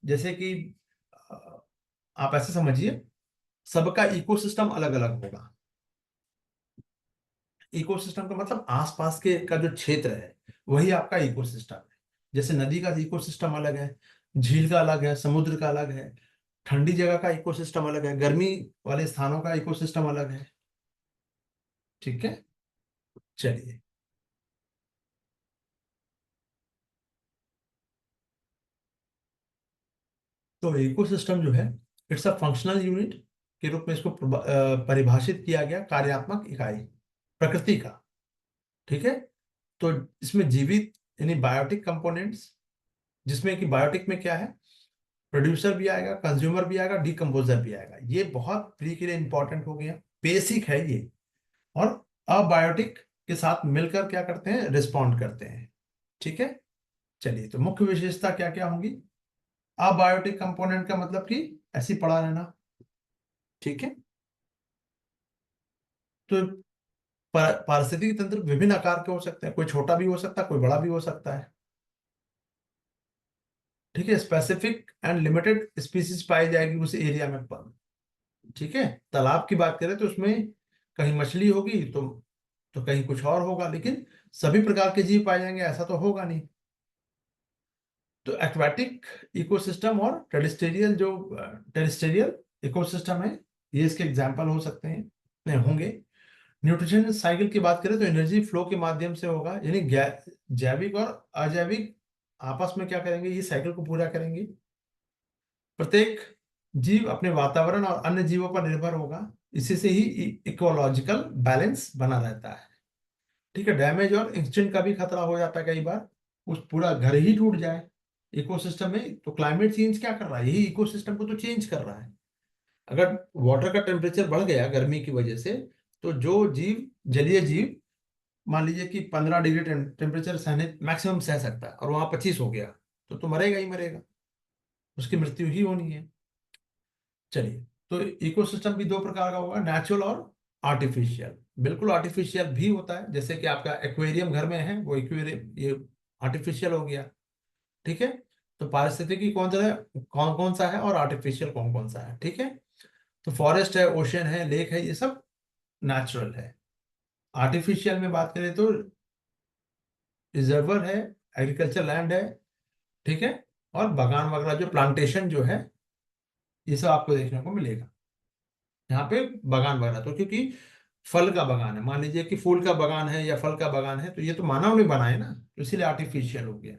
जैसे कि अ, आप ऐसे समझिए, सबका इकोसिस्टम अलग अलग होगा। इकोसिस्टम का मतलब आसपास के का जो क्षेत्र है वही आपका इकोसिस्टम है। जैसे नदी का इकोसिस्टम अलग है, झील का अलग है, समुद्र का अलग है, ठंडी जगह का इकोसिस्टम अलग है, गर्मी वाले स्थानों का इकोसिस्टम अलग है। ठीक है। चलिए, तो इकोसिस्टम जो है, इट्स अ फंक्शनल यूनिट के रूप में इसको परिभाषित किया गया, कार्यात्मक इकाई प्रकृति का। ठीक है। तो इसमें जीवित यानी बायोटिक कंपोनेंट्स, जिसमें कि बायोटिक में क्या है, प्रोड्यूसर भी आएगा, कंज्यूमर भी आएगा, डिकम्पोजर भी आएगा। ये बहुत प्री के लिए इंपॉर्टेंट हो गया, बेसिक है ये। और अबायोटिक के साथ मिलकर क्या करते हैं, रिस्पॉन्ड करते हैं। ठीक है, चलिए, तो मुख्य विशेषता क्या क्या होंगी। अबायोटिक कंपोनेंट का मतलब कि ऐसी पड़ा रहना। ठीक है, तो पारिस्थितिक तंत्र विभिन्न आकार के हो सकते हैं, कोई छोटा भी हो सकता है, कोई बड़ा भी हो सकता है। ठीक है, स्पेसिफिक एंड लिमिटेड स्पीसीज पाई जाएगी उस एरिया में पर। ठीक है, तालाब की बात करें तो उसमें कहीं मछली होगी तो कहीं कुछ और होगा, लेकिन सभी प्रकार के जीव पाए जाएंगे ऐसा तो होगा नहीं। तो एक्वाटिक इकोसिस्टम और टेरेस्टेरियल इकोसिस्टम है, ये इसके एग्जाम्पल हो सकते हैं, नहीं होंगे। न्यूट्रिशन साइकिल की बात करें तो एनर्जी फ्लो के माध्यम से होगा, यानी जैविक और अजैविक आपस में क्या करेंगे, ये साइकिल को पूरा करेंगे। प्रत्येक जीव अपने वातावरण और अन्य जीवों पर निर्भर होगा, इसी से ही इकोलॉजिकल बैलेंस बना रहता है। ठीक है, डैमेज और एक्सटिंक्ट का भी खतरा हो जाता है कई बार, उस पूरा घर ही टूट जाए इकोसिस्टम में। तो क्लाइमेट चेंज क्या कर रहा है, यही इकोसिस्टम को तो चेंज कर रहा है। अगर वाटर का टेम्परेचर बढ़ गया गर्मी की वजह से, तो जो जीव, जलीय जीव, मान लीजिए कि 15 डिग्री टेम्परेचर सहने मैक्सिमम सह सकता है और वहां 25 हो गया, तो मरेगा ही मरेगा, उसकी मृत्यु ही होनी है। चलिए, तो इकोसिस्टम भी दो प्रकार का होगा, नेचुरल और आर्टिफिशियल। बिल्कुल आर्टिफिशियल भी होता है, जैसे कि आपका एक्वेरियम घर में है, वो एक्वेरियम ये आर्टिफिशियल हो गया। ठीक है, तो पारिस्थितिकी कौन कौन सा है और आर्टिफिशियल कौन कौन सा है। ठीक है, तो फॉरेस्ट है, ओशन है, लेक है, ये सब नेचुरल है। आर्टिफिशियल में बात करें तो रिजर्वर है, एग्रीकल्चर लैंड है। ठीक है, और बागान वगैरह जो प्लांटेशन जो है, ये सब आपको देखने को मिलेगा यहाँ पे। बागान वगैरह तो क्योंकि फल का बागान है, मान लीजिए कि फूल का बागान है या फल का बागान है, तो ये तो मानव ने बनाए ना, तो इसीलिए आर्टिफिशियल हो गया।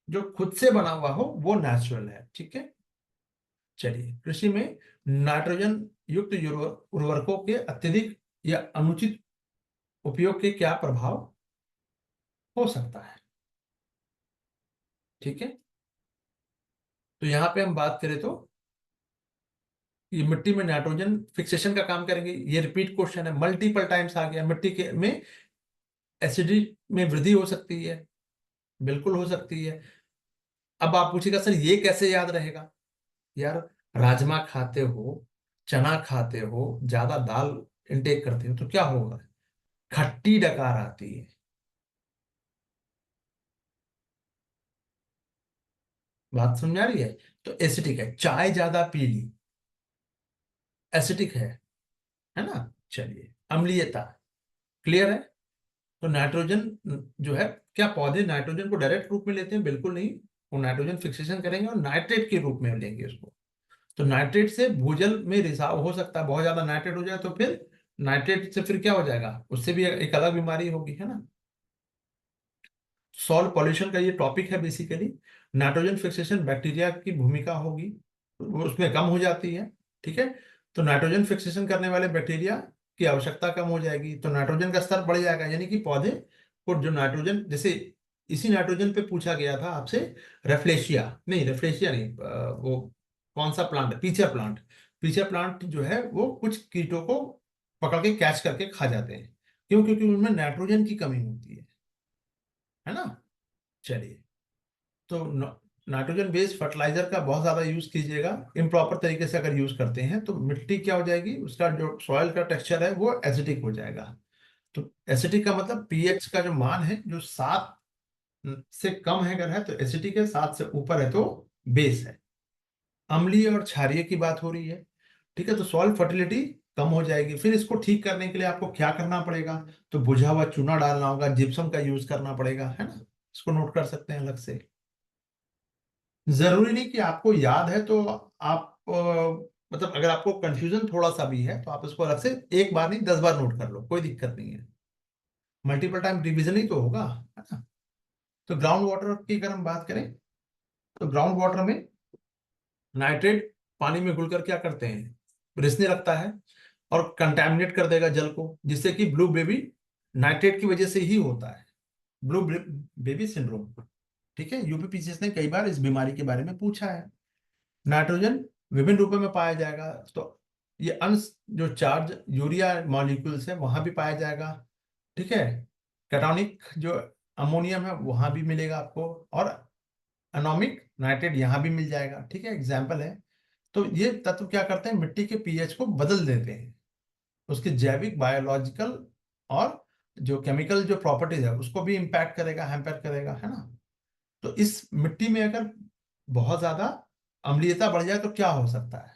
जो खुद से बना हुआ हो वो नेचुरल है। ठीक है, चलिए, कृषि में नाइट्रोजन युक्त उर्वरकों के अत्यधिक या अनुचित उपयोग के क्या प्रभाव हो सकता है। ठीक है, तो यहाँ पे हम बात करें तो ये मिट्टी में नाइट्रोजन फिक्सेशन का काम करेंगे। ये रिपीट क्वेश्चन है, मल्टीपल टाइम्स आ गया। मिट्टी के में एसिडिटी में वृद्धि हो सकती है, बिल्कुल हो सकती है। अब आप पूछेगा सर ये कैसे याद रहेगा। यार, राजमा खाते हो, चना खाते हो, ज्यादा दाल इंटेक करते हो तो क्या होगा, खट्टी डकार आती है। बात समझ आ रही है। तो एसिडिक है, चाय ज्यादा पी ली, एसिडिक है ना। चलिए, अम्लीयता, क्लियर है। तो नाइट्रोजन जो है, क्या पौधे नाइट्रोजन को डायरेक्ट रूप में लेते हैं, बिल्कुल नहीं। वो नाइट्रोजन फिक्सेशन करेंगे और नाइट्रेट के रूप में लेंगे उसको। तो नाइट्रेट से भूजल में रिसाव हो सकता है, बहुत ज्यादा नाइट्रेट हो जाए तो फिर नाइट्रेट से फिर क्या हो जाएगा, उससे भी एक अलग बीमारी होगी, है ना। सॉइल पॉल्यूशन का ये टॉपिक है बेसिकली। नाइट्रोजन फिक्सेशन बैक्टीरिया की भूमिका होगी, वो उसमें कम हो जाती है। ठीक है, तो नाइट्रोजन फिक्सेशन करने वाले बैक्टीरिया की आवश्यकता कम हो जाएगी, तो नाइट्रोजन का स्तर बढ़ जाएगा, यानी कि पौधे को जो नाइट्रोजन, जैसे इसी नाइट्रोजन पे पूछा गया था आपसे, रेफ्लेशिया नहीं, वो कौन सा प्लांट है, पीचर प्लांट। पीचर प्लांट जो है वो कुछ कीटों को पकड़ के कैच करके खा जाते हैं। क्यों, क्योंकि उनमें नाइट्रोजन की कमी होती है ना। चलिए, तो नाइट्रोजन बेस्ड फर्टिलाइजर का बहुत ज्यादा यूज कीजिएगा। इम्प्रॉपर तरीके से अगर यूज करते हैं तो मिट्टी क्या हो जाएगी, उसका जो सॉइल का टेक्सचर है वो एसिडिक हो जाएगा। तो एसिडिक का मतलब पीएच का जो मान है, जो 7 से कम है अगर है तो एसिडिक है, 7 से ऊपर है तो बेस है। अम्लीय और क्षारीय की बात हो रही है। ठीक है, तो सॉइल फर्टिलिटी कम हो जाएगी। फिर इसको ठीक करने के लिए आपको क्या करना पड़ेगा, तो बुझा हुआ चूना डालना होगा, जिप्सम का यूज करना पड़ेगा, है ना। इसको नोट कर सकते हैं अलग से। जरूरी नहीं कि आपको याद है तो आप मतलब अगर आपको कंफ्यूजन थोड़ा सा भी है तो आप इसको अलग से एक बार नहीं 10 बार नोट कर लो, कोई दिक्कत नहीं है। मल्टीपल टाइम रिवीजन ही तो होगा, है ना। तो ग्राउंड वाटर की अगर हम बात करें तो ग्राउंड वाटर में नाइट्रेट पानी में घुलकर क्या करते हैं, रिसने लगता है और कंटेमिनेट कर देगा जल को, जिससे कि ब्लू बेबी नाइट्रेट की वजह से ही होता है, ब्लू बेबी सिंड्रोम। ठीक है, यूपीपीसीएस ने कई बार इस बीमारी के बारे में पूछा है। नाइट्रोजन विभिन्न रूपों में पाया जाएगा, तो ये अंश जो चार्ज यूरिया मॉलिक्यूल्स है वहां भी पाया जाएगा। ठीक है, कैटायनिक जो अमोनियम है वहां भी मिलेगा आपको, और अनोमिक नाइट्रेट यहाँ भी मिल जाएगा। ठीक है, एग्जाम्पल है। तो ये तत्व क्या करते हैं, मिट्टी के पीएच को बदल देते हैं, उसके जैविक, बायोलॉजिकल और जो केमिकल जो प्रॉपर्टीज है उसको भी इम्पैक्ट करेगा, हैम्पर करेगा, है ना। तो इस मिट्टी में अगर बहुत ज्यादा अम्लीयता बढ़ जाए तो क्या हो सकता है,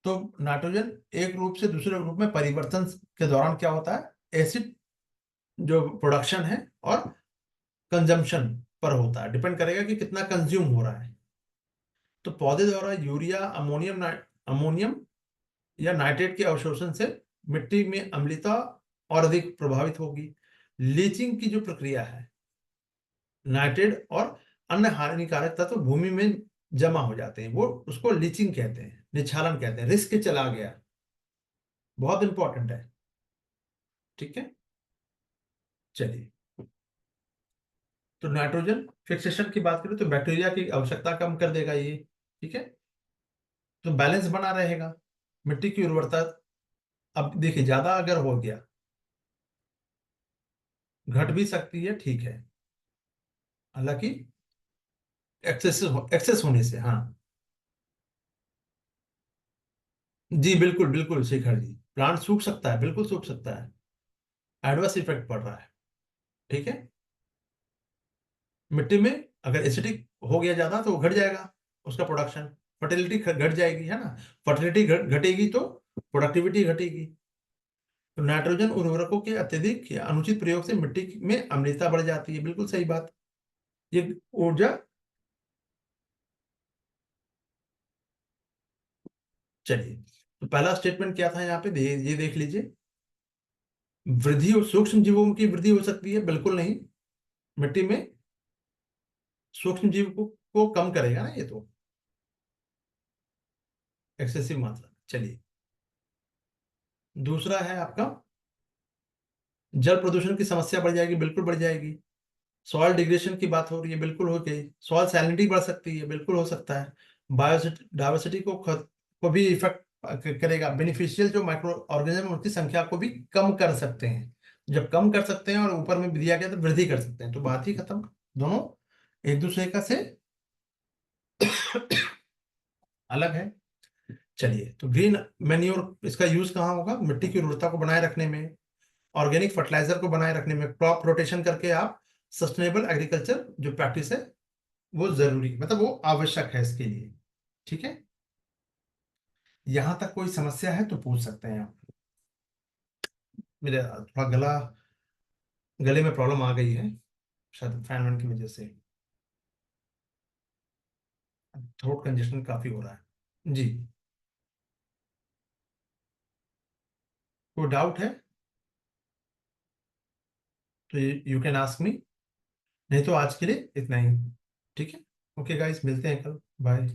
तो नाइट्रोजन एक रूप से दूसरे रूप में परिवर्तन के दौरान क्या होता है, एसिड जो प्रोडक्शन है और कंजम्पशन पर होता है, डिपेंड करेगा कि कितना कंज्यूम हो रहा है। तो पौधे द्वारा यूरिया, अमोनियम या नाइट्रेट के अवशोषण से मिट्टी में अम्लता और अधिक प्रभावित होगी। लीचिंग की जो प्रक्रिया है, नाइट्रेट और अन्य हानिकारक तत्व भूमि में जमा हो जाते हैं, वो उसको लीचिंग कहते हैं, निछालन कहते हैं। रिस्क चला गया, बहुत इंपॉर्टेंट है। ठीक है, चलिए, तो नाइट्रोजन फिक्सेशन की बात करें तो बैक्टीरिया की आवश्यकता कम कर देगा ये। ठीक है, तो बैलेंस बना रहेगा, मिट्टी की उर्वरता। अब देखिए, ज्यादा अगर हो गया, घट भी सकती है, ठीक है, हालांकि एक्सेस होने से, हाँ। जी बिल्कुल बिल्कुल शिखर जी, प्लांट सूख सकता है, बिल्कुल सूख सकता है, एडवर्स इफेक्ट पड़ रहा है। ठीक है, मिट्टी में अगर एसिडिक हो गया ज्यादा तो वो घट जाएगा उसका प्रोडक्शन, फर्टिलिटी घट जाएगी, है ना। फर्टिलिटी घटेगी तो प्रोडक्टिविटी घटेगी। तो नाइट्रोजन उर्वरकों के अत्यधिक या अनुचित प्रयोग से मिट्टी में अम्लता बढ़ जाती है, बिल्कुल सही बात। ये ऊर्जा, चलिए, तो पहला स्टेटमेंट क्या था यहाँ पे, ये देख लीजिए। वृद्धि और सूक्ष्म जीवों की वृद्धि हो सकती है, बिल्कुल नहीं। मिट्टी में सूक्ष्म जीव को कम करेगा ना ये तो, एक्सेसिव मात्रा। चलिए, दूसरा है आपका, जल प्रदूषण की समस्या बढ़ जाएगी, बिल्कुल बढ़ जाएगी। सॉइल डिग्रेडेशन की बात हो रही है, बिल्कुल हो गई। सॉइल सैलिनिटी बढ़ सकती है, बिल्कुल हो सकता है। बायोडाइवर्सिटी को भी इफेक्ट करेगा। बेनिफिशियल जो माइक्रो ऑर्गेनिज्म उनकी संख्या को भी कम कर सकते हैं। जब कम कर सकते हैं और ऊपर में दिया गया तो वृद्धि कर सकते हैं, तो बात ही खत्म। दोनों एक दूसरे का से अलग है। चलिए, तो ग्रीन मैन्योर इसका यूज कहाँ होगा, मिट्टी की उर्वरता को बनाए रखने में, ऑर्गेनिक फर्टिलाइजर को बनाए रखने में, क्रॉप रोटेशन करके आप सस्टेनेबल एग्रीकल्चर जो प्रैक्टिस है वो जरूरी, मतलब वो आवश्यक है इसके लिए। ठीक है, यहां तक कोई समस्या है तो पूछ सकते हैं आप। मेरे थोड़ा गले में प्रॉब्लम आ गई है, शायद फैन वैन की वजह से थ्रोट कंजेशन काफी हो रहा है जी। कोई डाउट है तो यू कैन आस्क मी, नहीं तो आज के लिए इतना ही। ठीक है, ओके गाइस, मिलते हैं कल, बाय।